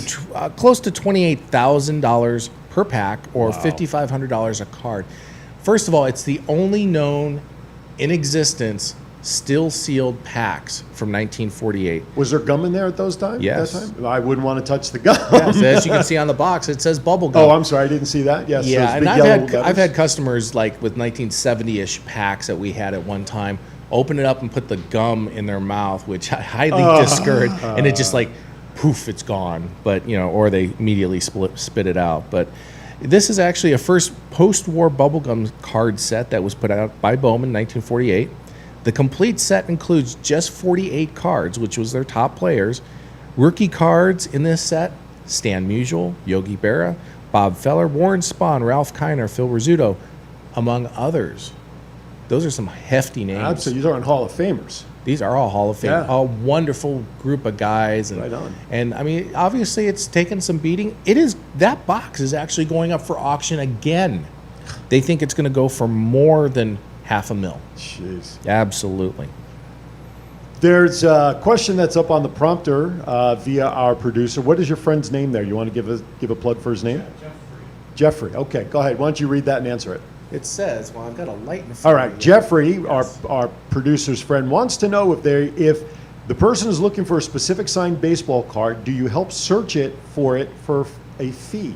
close to $28,000 per pack, or $5,500 a card. First of all, it's the only known in existence still sealed packs from 1948. Was there gum in there at those times? Yes. That time? I wouldn't want to touch the gum. Yes, as you can see on the box, it says bubble gum. Oh, I'm sorry, I didn't see that. Yes. Yeah, those and big yellow I've had letters. customers like with 1970-ish packs that we had at one time open it up and put the gum in their mouth, which I highly discourage, and it just like poof, it's gone. But or they immediately spit it out. But this is actually a first post-war bubblegum card set that was put out by Bowman in 1948. The complete set includes just 48 cards, which was their top players. Rookie cards in this set: Stan Musial, Yogi Berra, Bob Feller, Warren Spahn, Ralph Kiner, Phil Rizzuto, among others. Those are some hefty names. Absolutely. These are Hall of Famers. These are all Hall of Fame. Yeah. A wonderful group of guys. And, Right on. And I mean, obviously it's taken some beating. That box is actually going up for auction again. They think it's going to go for more than $500,000. Jeez. Absolutely. There's a question that's up on the prompter via our producer. What is your friend's name there? You want to give a plug for his name? Jeffrey. Okay, go ahead. Why don't you read that and answer it? It says, well, I've got a light in front All of right, me. Jeffrey, Yes. our producer's friend, wants to know if the person is looking for a specific signed baseball card, do you help search it for a fee?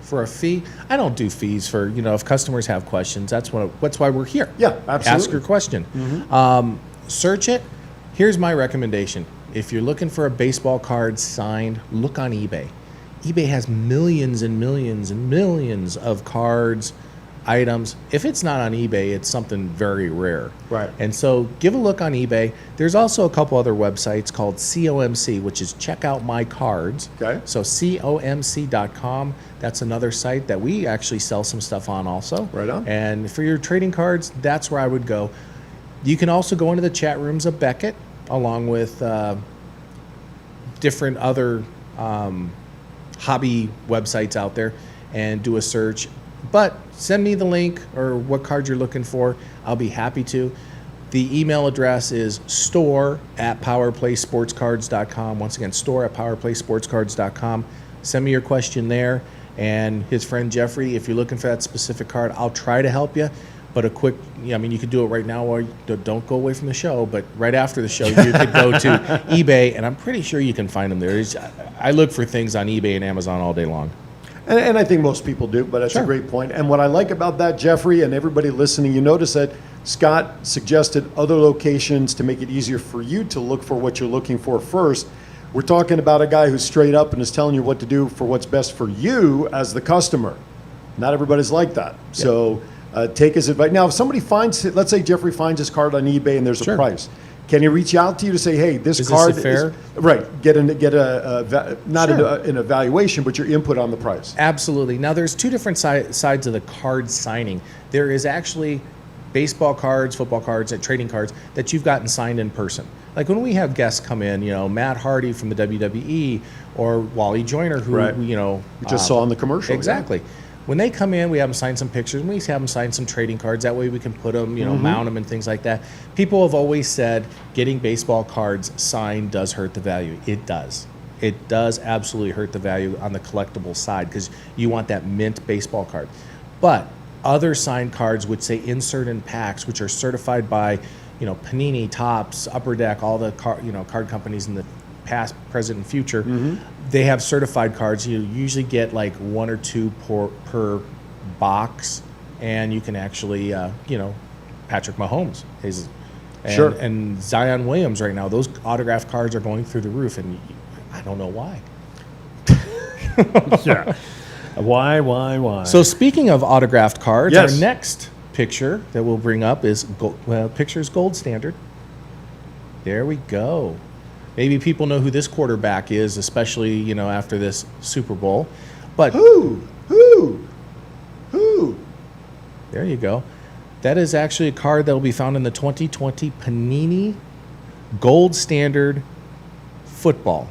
For a fee? I don't do fees for, if customers have questions. That's why we're here. Yeah, absolutely. Ask your question. Search it. Here's my recommendation. If you're looking for a baseball card signed, look on eBay. eBay has millions and millions and millions of cards, items. If it's not on eBay, it's something very rare. Right. And so give a look on eBay. There's also a couple other websites called COMC, which is Check Out My Cards. Okay. So COMC.com, that's another site that we actually sell some stuff on also. Right on. And for your trading cards, that's where I would go. You can also go into the chat rooms of Beckett, along with different other hobby websites out there, and do a search. But send me the link or what card you're looking for. I'll be happy to. The email address is store@powerplaysportscards.com. Once again, store@powerplaysportscards.com. Send me your question there. And his friend Jeffrey, if you're looking for that specific card, I'll try to help you. But you could do it right now, or don't go away from the show. But right after the show, you could go to eBay, and I'm pretty sure you can find them there. I look for things on eBay and Amazon all day long. And I think most people do, but that's a great point. And what I like about that, Jeffrey, and everybody listening, you notice that Scott suggested other locations to make it easier for you to look for what you're looking for first. We're talking about a guy who's straight up and is telling you what to do for what's best for you as the customer. Not everybody's like that. So take his advice. Now, if somebody finds, let's say Jeffrey finds his card on eBay and there's a price, can he reach out to you to say, hey, this card is fair? Right, get not an evaluation, but your input on the price. Absolutely. Now, there's two different sides of the card signing. There is actually baseball cards, football cards, and trading cards that you've gotten signed in person. Like when we have guests come in, Matt Hardy from the WWE or Wally Joyner, who we just saw in the commercial. Exactly. Yeah. When they come in, we have them sign some pictures, and we have them sign some trading cards. That way we can put them, mount them and things like that. People have always said getting baseball cards signed does hurt the value. It does. It does absolutely hurt the value on the collectible side because you want that mint baseball card. But other signed cards, which say insert in packs, which are certified by, Panini, Topps, Upper Deck, all the card companies in the past, present, and future, they have certified cards. You usually get like one or two per box, and you can actually, Patrick Mahomes and Zion Williams right now. Those autographed cards are going through the roof, and I don't know why. Yeah. Why? So speaking of autographed cards, our next picture that we'll bring up is picture's gold standard. There we go. Maybe people know who this quarterback is, especially after this Super Bowl. But who? There you go. That is actually a card that will be found in the 2020 Panini Gold Standard Football.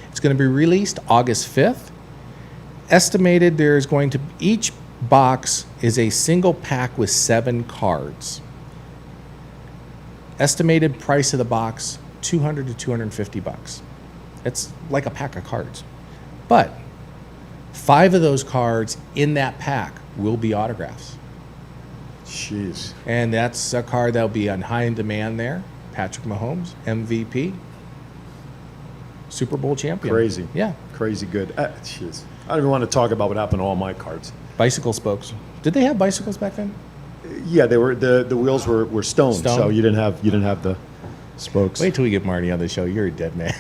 It's going to be released August 5th. Estimated there's going to each box is a single pack with 7 cards. Estimated price of the box $200 to $250. It's like a pack of cards. But 5 of those cards in that pack will be autographs. Jeez. And that's a card that'll be on high in demand there. Patrick Mahomes, MVP, Super Bowl champion. Crazy. Yeah. Crazy good. Jeez. I don't even want to talk about what happened to all my cards. Bicycle spokes. Did they have bicycles back then? Yeah, they were. The wheels were stone, so you didn't have the spokes. Wait till we get Marty on the show. You're a dead man.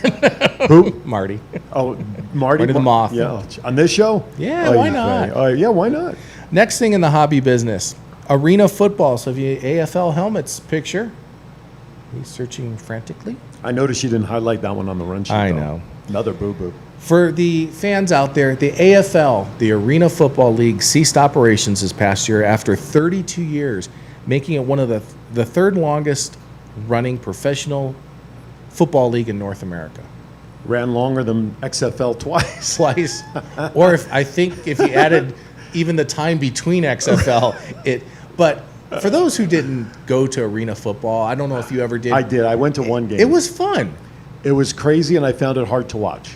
Who? Marty. Oh, Marty the Moth. Yeah, on this show. Yeah, why not? Yeah, why not? Next thing in the hobby business, arena football. So if you AFL helmets picture, he's searching frantically. I noticed you didn't highlight that one on the run sheet. I know. Another boo-boo. For the fans out there, the AFL, the Arena Football League, ceased operations this past year after 32 years, making it one of the third longest running professional football league in North America. Ran longer than XFL twice. Or if you added even the time between XFL, but for those who didn't go to arena football, I don't know if you ever did. I did. I went to one game. It was fun. It was crazy, and I found it hard to watch.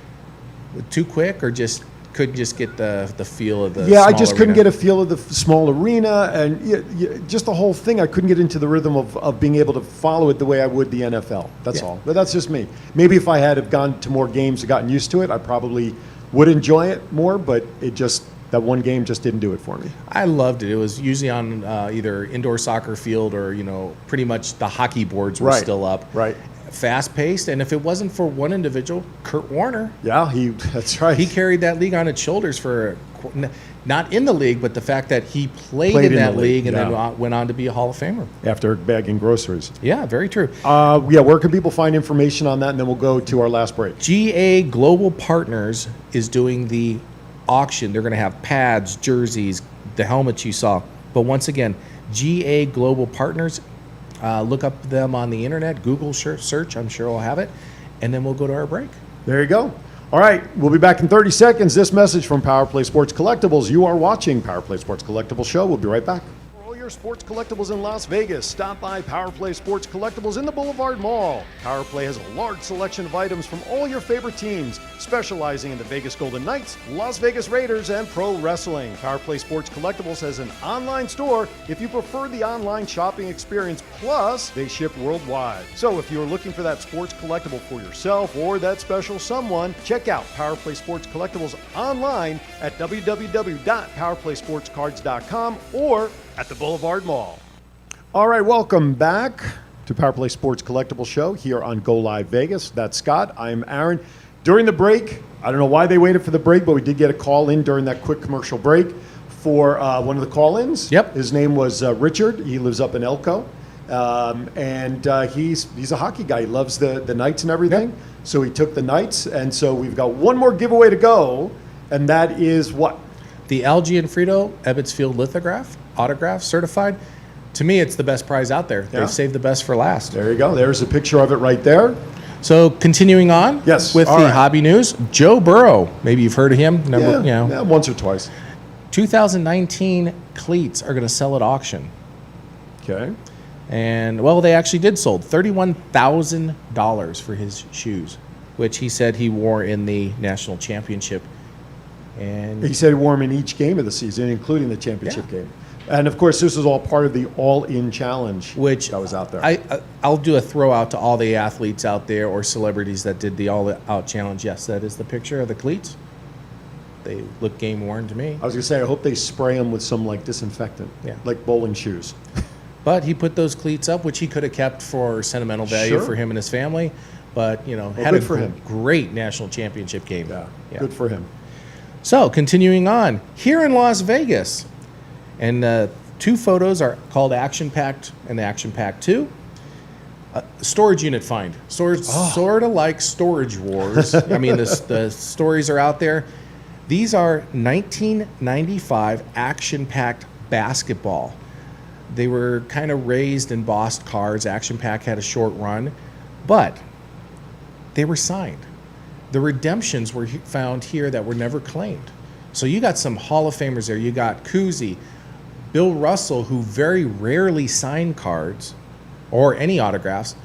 Too quick, or just couldn't just get the feel of the I just couldn't arena? get a feel of the small arena, and just the whole thing. I couldn't get into the rhythm of being able to follow it the way I would the NFL. That's all. But that's just me. Maybe if I had gone to more games and gotten used to it, I probably would enjoy it more, but that one game just didn't do it for me. I loved it. It was usually on either indoor soccer field or, pretty much the hockey boards were still up. Right. Fast-paced, and if it wasn't for one individual, Kurt Warner. Yeah, that's right. He carried that league on its shoulders for, not in the league, but the fact that he played in that league and then went on to be a Hall of Famer. After bagging groceries. Yeah, very true. Where can people find information on that? And then we'll go to our last break. GA Global Partners is doing the auction. They're going to have pads, jerseys, the helmets you saw. But once again, GA Global Partners, look up them on the internet, Google search, I'm sure I'll have it, and then we'll go to our break. There you go. All right, we'll be back in 30 seconds. This message from Power Play Sports Collectibles. You are watching Power Play Sports Collectibles Show. We'll be right back. For all your sports collectibles in Las Vegas, stop by Power Play Sports Collectibles in the Boulevard Mall. Power Play has a large selection of items from all your favorite teams, specializing in the Vegas Golden Knights, Las Vegas Raiders, and pro wrestling. Power Play Sports Collectibles has an online store if you prefer the online shopping experience, plus they ship worldwide. So if you're looking for that sports collectible for yourself or that special someone, check out Power Play Sports Collectibles online at www.powerplaysportscards.com or at the Boulevard Mall. All right, welcome back to Power Play Sports Collectible Show here on Go Live Vegas. That's Scott. I'm Aaron. During the break, I don't know why they waited for the break, but we did get a call in during that quick commercial break for one of the call-ins. Yep. His name was Richard. He lives up in Elko. And he's a hockey guy. He loves the Knights and everything. Yep. So he took the Knights. And so we've got one more giveaway to go. And that is what? The Algie and Frito Ebbets Field lithograph, autograph, certified. To me, it's the best prize out there. Yeah. They've saved the best for last. There you go. There's a picture of it right there. So continuing on Yes, with all the right. hobby news, Joe Burrow. Maybe you've heard of him. Yeah, once or twice. 2019 cleats are going to sell at auction. Okay. And, well, they actually did sold $31,000 for his shoes, which he said he wore in the national championship. And He said he wore them in each game of the season, including the championship game. And, of course, this was all part of the All-In Challenge which that was out there. I'll do a throw out to all the athletes out there or celebrities that did the All Out Challenge. Yes, that is the picture of the cleats. They look game worn to me. I was going to say, I hope they spray them with some, like, disinfectant, Yeah. like bowling shoes. But he put those cleats up, which he could have kept for sentimental value Sure. for him and his family. But, you know, Well, had a good for him. great national championship game. Yeah, good for him. So, continuing on, here in Las Vegas, and two photos are called Action Packed and Action Pack 2. Storage unit find. Sort of like Storage Wars. I mean, the stories are out there. These are 1995 Action Packed basketball. They were kind of raised and embossed cards. Action Pack had a short run, but they were signed. The redemptions were found here that were never claimed. So you got some Hall of Famers there. You got Kuzi, Bill Russell, who very rarely signed cards or any autographs,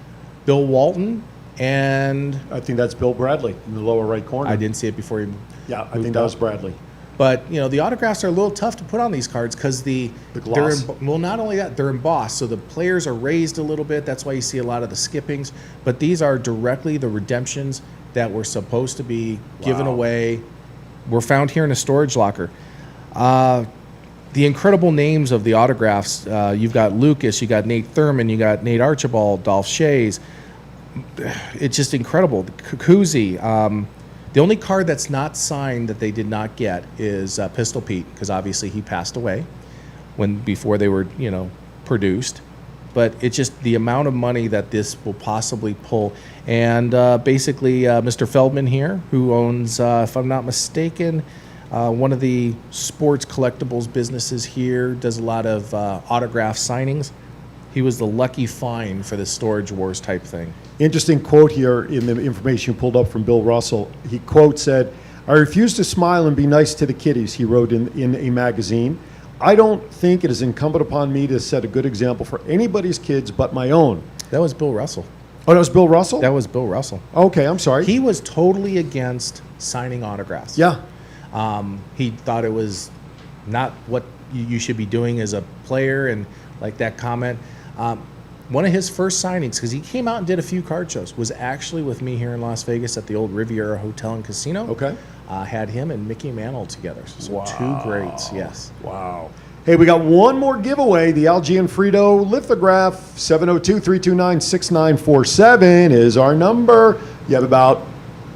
Bill Walton, and I think that's Bill Bradley in the lower right corner. I didn't see it before he Yeah, I moved think that up. was Bradley. But, you know, the autographs are a little tough to put on these cards because The gloss. well, not only that, they're embossed. So the players are raised a little bit. That's why you see a lot of the skippings. But these are directly the redemptions that were supposed to be given Wow. away. Were found here in a storage locker. The incredible names of the autographs. You've got Lucas, you got Nate Thurman, you got Nate Archibald, Dolph Shays. It's just incredible. Kuzi. The only card that's not signed that they did not get is Pistol Pete, because obviously he passed away before they were, you know, produced. But it's just the amount of money that this will possibly pull. And basically, Mr. Feldman here, who owns, if I'm not mistaken, one of the sports collectibles businesses here, does a lot of autograph signings. He was the lucky find for the Storage Wars type thing. Interesting quote here in the information you pulled up from Bill Russell. He said, "I refuse to smile and be nice to the kiddies," he wrote in a magazine. "I don't think it is incumbent upon me to set a good example for anybody's kids but my own." That was Bill Russell. Oh, that was Bill Russell? That was Bill Russell. Okay, I'm sorry. He was totally against signing autographs. Yeah. He thought it was not what you should be doing as a player, and like that comment. One of his first signings, because he came out and did a few card shows, was actually with me here in Las Vegas at the old Riviera Hotel and Casino. Okay. Had him and Mickey Mantle together. So two greats, yes. Wow. Hey, we got one more giveaway. The Algie and Frito lithograph. 702-329-6947 is our number. You have about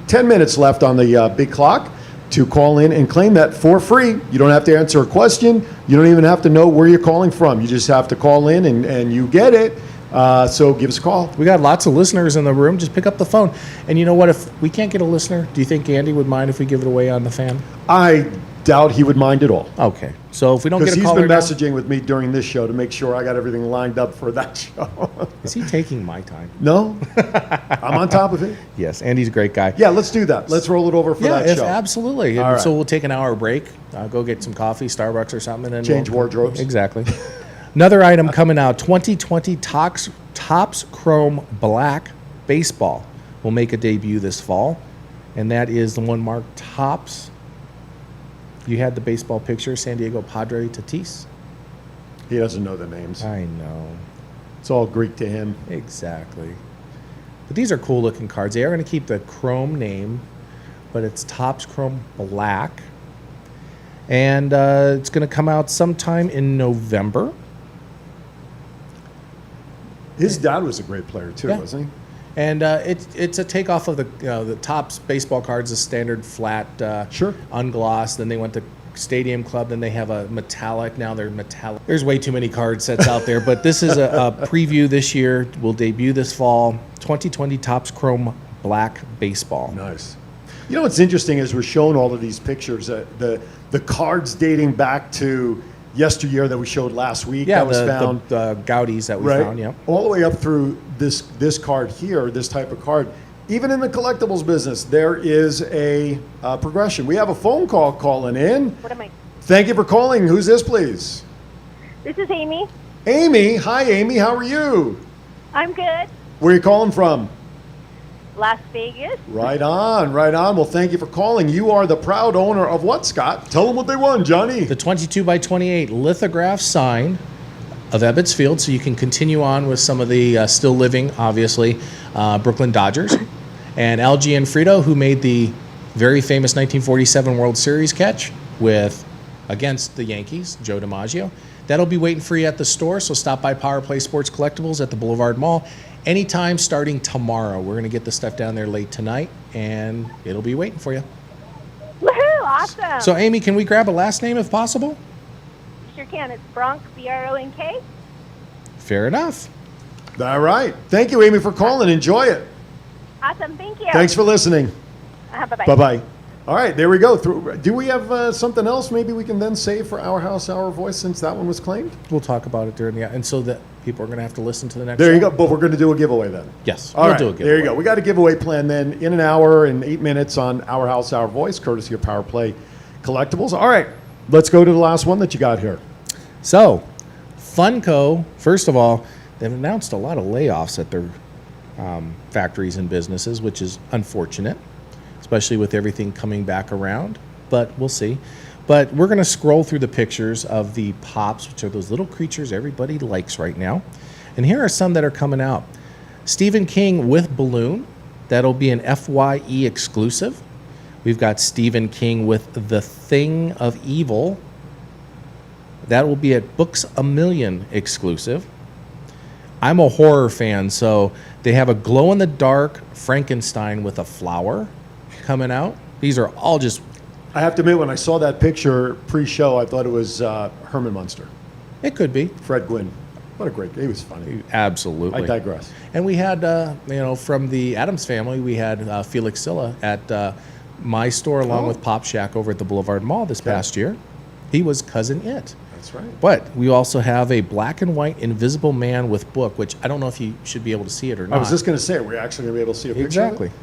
10 minutes left on the big clock to call in and claim that for free. You don't have to answer a question. You don't even have to know where you're calling from. You just have to call in and you get it. So give us a call. We got lots of listeners in the room. Just pick up the phone. And you know what? If we can't get a listener, do you think Andy would mind if we give it away on the fan? I doubt he would mind at all. Okay. So if we don't Because get a he's caller been now- messaging with me during this show to make sure I got everything lined up for that show. Is he taking my time? No? I'm on top of it. Yes, Andy's a great guy. Yeah, let's do that. Let's roll it over for that show. Absolutely. All right. So we'll take an hour break, go get some coffee, Starbucks or something, and then Change wardrobes. Exactly. Another item coming out: 2020 Topps Chrome Black Baseball will make a debut this fall, and that is the one marked Topps. You had the baseball picture, San Diego Padre Tatis. He doesn't know the names. I know. It's all Greek to him. Exactly. But these are cool looking cards. They are going to keep the Chrome name, but it's Topps Chrome Black. And it's going to come out sometime in November. His dad was a great player too, Yeah. wasn't he? And it's a takeoff of the Topps baseball cards, the standard flat, Sure. unglossed. Then they went to Stadium Club. Then they have a metallic. Now they're metallic. There's way too many card sets out there, but this is a preview this year. Will debut this fall. 2020 Topps Chrome Black Baseball. Nice. You know what's interesting is we're showing all of these pictures, the cards dating back to yesteryear that we showed last week. Yeah, that was found. the Gaudies that we found, yeah. All the way up through this card here, this type of card. Even in the collectibles business, there is a progression. We have a phone call calling in. What am I? Thank you for calling. Who's this, please? This is Amy. Amy. Hi, Amy. How are you? I'm good. Where are you calling from? Las Vegas. Right on, right on. Well, thank you for calling. You are the proud owner of what, Scott? Tell them what they won, Johnny. The 22 by 28 lithograph sign of Ebbets Field, so you can continue on with some of the still living, obviously, Brooklyn Dodgers. And Al Gianfrido, who made the very famous 1947 World Series catch against the Yankees, Joe DiMaggio. That'll be waiting for you at the store, so stop by Power Play Sports Collectibles at the Boulevard Mall. Anytime starting tomorrow. We're going to get the stuff down there late tonight, and it'll be waiting for you. Woohoo! Awesome. So, Amy, can we grab a last name if possible? Sure can. It's Bronk, B-R-O-N-K. Fair enough. All right. Thank you, Amy, for calling. Enjoy it. Awesome. Thank you. Thanks for listening. Bye-bye. Bye-bye. All right, there we go. Do we have something else maybe we can then save for Our House, Our Voice, since that one was claimed? We'll talk about it during the... And so that people are going to have to listen to the next There you show? go. But we're going to do a giveaway then. Yes. All right, do a giveaway. there you go. We got a giveaway plan then in an hour and 8 minutes on Our House, Our Voice, courtesy of Power Play Collectibles. All right, let's go to the last one that you got here. So, Funko, first of all, they've announced a lot of layoffs at their factories and businesses, which is unfortunate, especially with everything coming back around, but we'll see. But we're going to scroll through the pictures of the Pops, which are those little creatures everybody likes right now. And here are some that are coming out. Stephen King with Balloon. That'll be an FYE exclusive. We've got Stephen King with The Thing of Evil. That will be at Books A Million exclusive. I'm a horror fan, so they have a glow-in-the-dark Frankenstein with a flower coming out. These are all just... I have to admit, when I saw that picture pre-show, I thought it was Herman Munster. It could be. Fred Gwynn. What a great... He was funny. Absolutely. I digress. And we had, from the Addams family, we had Felix Silla at my store along with Pop Shack over at the Boulevard Mall this past year. He was Cousin It. That's right. But we also have a black and white Invisible Man with book, which I don't know if you should be able to see it or not. I was just going to say, we're actually going to be able to see a picture Exactly. of it?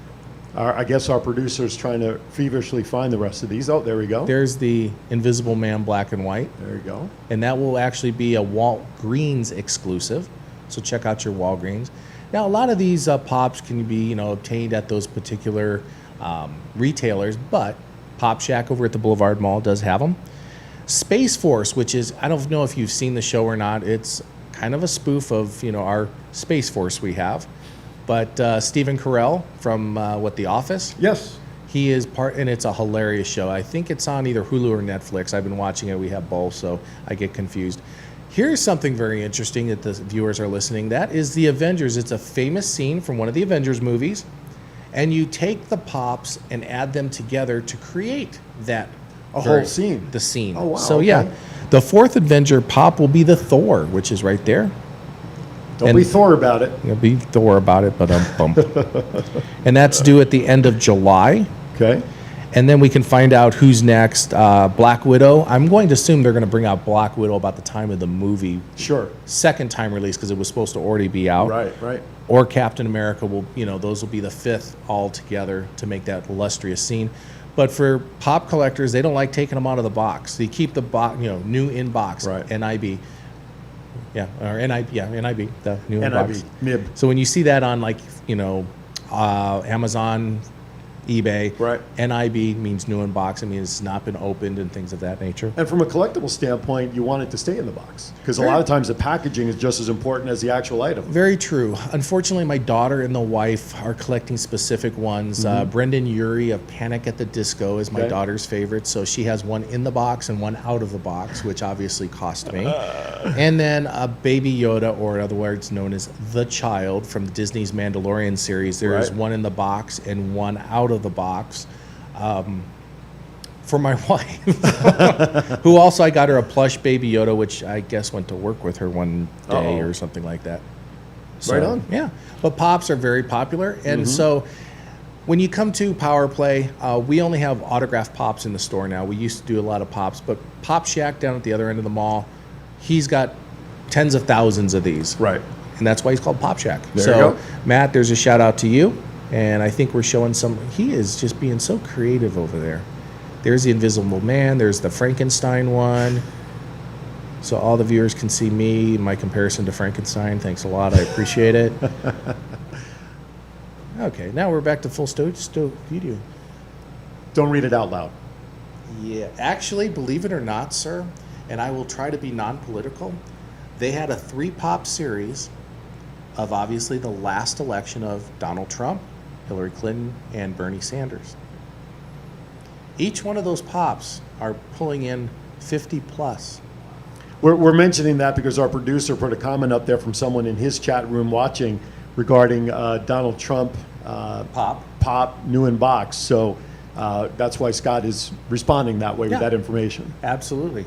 I guess our producer's trying to feverishly find the rest of these. Oh, there we go. There's the Invisible Man black and white. There you go. And that will actually be a Walgreens exclusive. So check out your Walgreens. Now, a lot of these Pops can be, obtained at those particular retailers, but Pop Shack over at the Boulevard Mall does have them. Space Force, which is, I don't know if you've seen the show or not. It's kind of a spoof of, our Space Force we have. But Stephen Carell from The Office? Yes. He is part, and it's a hilarious show. I think it's on either Hulu or Netflix. I've been watching it. We have both, so I get confused. Here's something very interesting that the viewers are listening. That is the Avengers. It's a famous scene from one of the Avengers movies, and you take the Pops and add them together to create that whole scene. The scene. Oh, wow. So okay. yeah, the fourth Avenger Pop will be the Thor, which is right there. Don't be Thor about it. You'll be Thor about it, but bump. And that's due at the end of July. Okay. And then we can find out who's next. Black Widow. I'm going to assume they're going to bring out Black Widow about the time of the movie. Sure. Second time release, because it was supposed to already be out. Right. Or Captain America will, those will be the fifth all together to make that illustrious scene. But for Pop collectors, they don't like taking them out of the box. They keep the box, new in box. Right. NIB. Yeah, or NIB, the new in box. NIB. So when you see that on Amazon, eBay, right. NIB means new in box. It means it's not been opened and things of that nature. And from a collectible standpoint, you want it to stay in the box because a lot of times the packaging is just as important as the actual item. Very true. Unfortunately, my daughter and the wife are collecting specific ones. Brendan Urie of Panic at the Disco is my daughter's favorite. So she has one in the box and one out of the box, which obviously cost me. And then a Baby Yoda, or in other words known as The Child from Disney's Mandalorian series. There is one in the box and one out of the box. For my wife, who also I got her a plush Baby Yoda, which I guess went to work with her one day or something like that. So, Right on. Yeah, but Pops are very popular, and so when you come to Power Play, we only have autographed Pops in the store now. We used to do a lot of Pops, but Pop Shack down at the other end of the mall, he's got tens of thousands of these. Right. And that's why he's called Pop Shack. There so, you go. Matt, there's a shout out to you, and I think we're showing some. He is just being so creative over there. There's the Invisible Man. There's the Frankenstein one. So all the viewers can see me, my comparison to Frankenstein. Thanks a lot. I appreciate it. Okay, now we're back to full video. Don't read it out loud. Yeah, actually, believe it or not, sir, and I will try to be non-political, they had a 3-pop series of obviously the last election of Donald Trump, Hillary Clinton, and Bernie Sanders. Each one of those pops are pulling in 50 plus. We're mentioning that because our producer put a comment up there from someone in his chat room watching regarding Donald Trump pop new in box. So that's why Scott is responding that way with that information. Absolutely.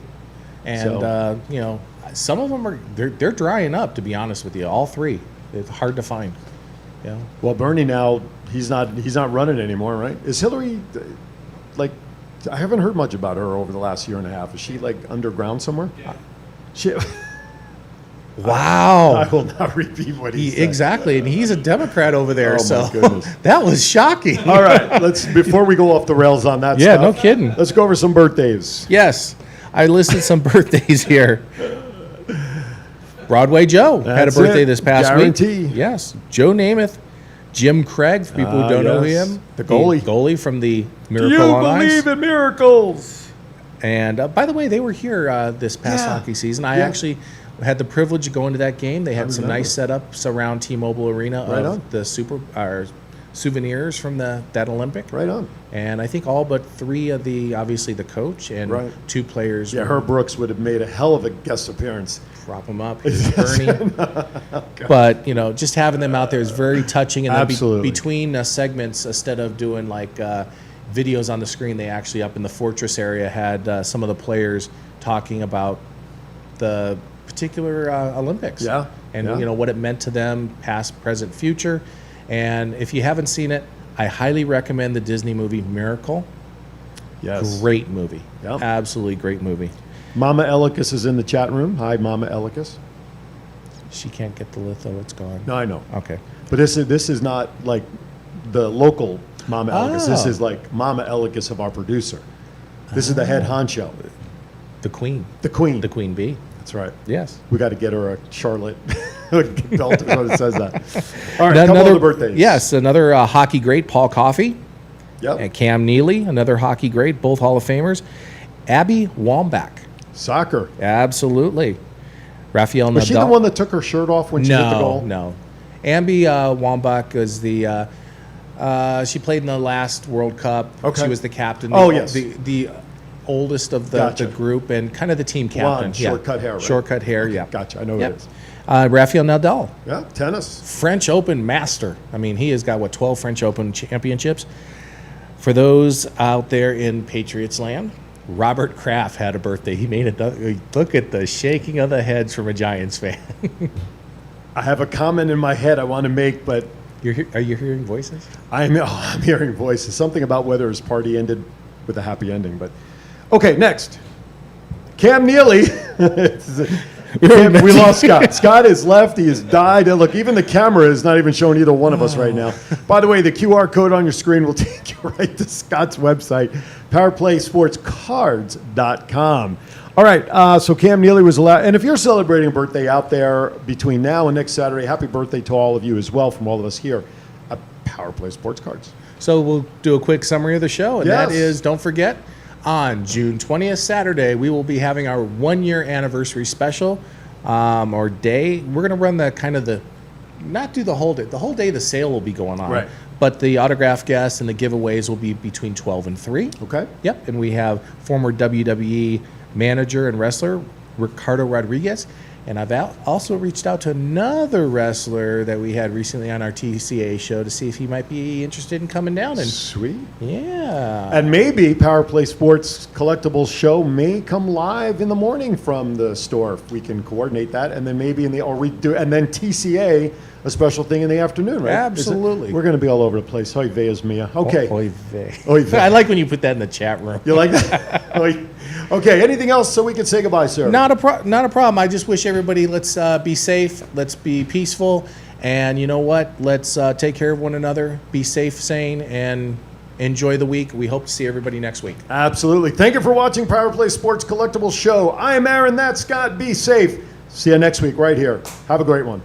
And you know, some of them are they're drying up, to be honest with you. All 3. It's hard to find. Yeah. Well, Bernie now he's not running anymore, right? Is Hillary like? I haven't heard much about her over the last year and a half. Is she like underground somewhere? Yeah. She. Wow. I will not repeat what he said. Exactly, and he's a Democrat over there. Oh, so my goodness. that was shocking. All right, let's before we go off the rails on that. Yeah, stuff, no kidding. Let's go over some birthdays. Yes, I listed some birthdays here. Broadway Joe had a That's birthday it. this past Guarantee. week. Yes, Joe Namath. Jim Craig, for people who don't know yes. him. The goalie. Goalie from the Do Miracle you on Ice. believe in miracles? And by the way, they were here this past hockey season. I actually had the privilege of going to that game. They had some nice setups around T-Mobile Arena of the souvenirs from that Olympic. Right on. And I think all but 3 of obviously the coach and 2 players. Yeah, Herb Brooks would have made a hell of a guest appearance. Prop them up. Bernie. But, you know, just having them out there is very touching. And then between segments, instead of doing like videos on the screen, they actually up in the Fortress area had some of the players talking about the particular Olympics. Yeah. And, you know, what it meant to them, past, present, future. And if you haven't seen it, I highly recommend the Disney movie Miracle. Yes. Great movie. Yep. Absolutely great movie. Mama Elicus is in the chat room. Hi, Mama Elicus. She can't get the litho. It's gone. No, I know. Okay. But this is not like the local Mama Elicus. This is like Mama Elicus of our producer. This is the head honcho. The Queen. The Queen. The Queen Bee. That's right. Yes. We got to get her a Charlotte belt when it says that. All right, couple other birthdays. Yes, another hockey great, Paul Coffey. Yep. And Cam Neely, another hockey great, both Hall of Famers. Abby Wambach. Soccer. Absolutely. Rafael Nadal. Was she the one that took her shirt off when she hit the goal? No. Abby Wambach is the. She played in the last World Cup. Okay. She was the captain. Yes. The oldest of the group and kind of the team captain. Blonde, short-cut hair, right? Short-cut hair, Okay, yeah. Gotcha. I know who it is. Rafael Nadal. Yeah, tennis. French Open master. I mean, he has got, 12 French Open championships. For those out there in Patriots land, Robert Kraft had a birthday. He made it. Look at the shaking of the heads from a Giants fan. I have a comment in my head I want to make, but... Are you hearing voices? I'm hearing voices. Something about whether his party ended with a happy ending, but... Okay, next. Cam Neely. We lost Scott. Scott is left. He has died. And look, even the camera is not even showing either one of us right now. By the way, the QR code on your screen will take you right to Scott's website, powerplaysportscards.com. All right, so Cam Neely was allowed. And if you're celebrating a birthday out there between now and next Saturday, happy birthday to all of you as well from all of us here at Power Play Sports Cards. So we'll do a quick summary of the show, and Yes. that is, don't forget, on June 20th, Saturday, we will be having our 1-year anniversary special or day. We're going to run not do the whole day. The whole day, the sale will be going on. Right. But the autograph guests and the giveaways will be between 12 and 3. Okay. Yep. And we have former WWE manager and wrestler Ricardo Rodriguez And I've also reached out to another wrestler that we had recently on our TCA show to see if he might be interested in coming down. And Sweet. yeah. And maybe Power Play Sports Collectibles show may come live in the morning from the store if we can coordinate that, and then maybe and then TCA a special thing in the afternoon, right? Absolutely. We're going to be all over the place. Oy vey is Mia. Okay. Oy vey. Oy vey. I like when you put that in the chat room. You like that? Oy. Okay. Anything else so we can say goodbye, sir? Not a problem. I just wish everybody, let's be safe, let's be peaceful, and you know what? Let's take care of one another, be safe, sane, and enjoy the week. We hope to see everybody next week. Absolutely. Thank you for watching Power Play Sports Collectibles Show. I'm Aaron. That's Scott. Be safe. See you next week right here. Have a great one.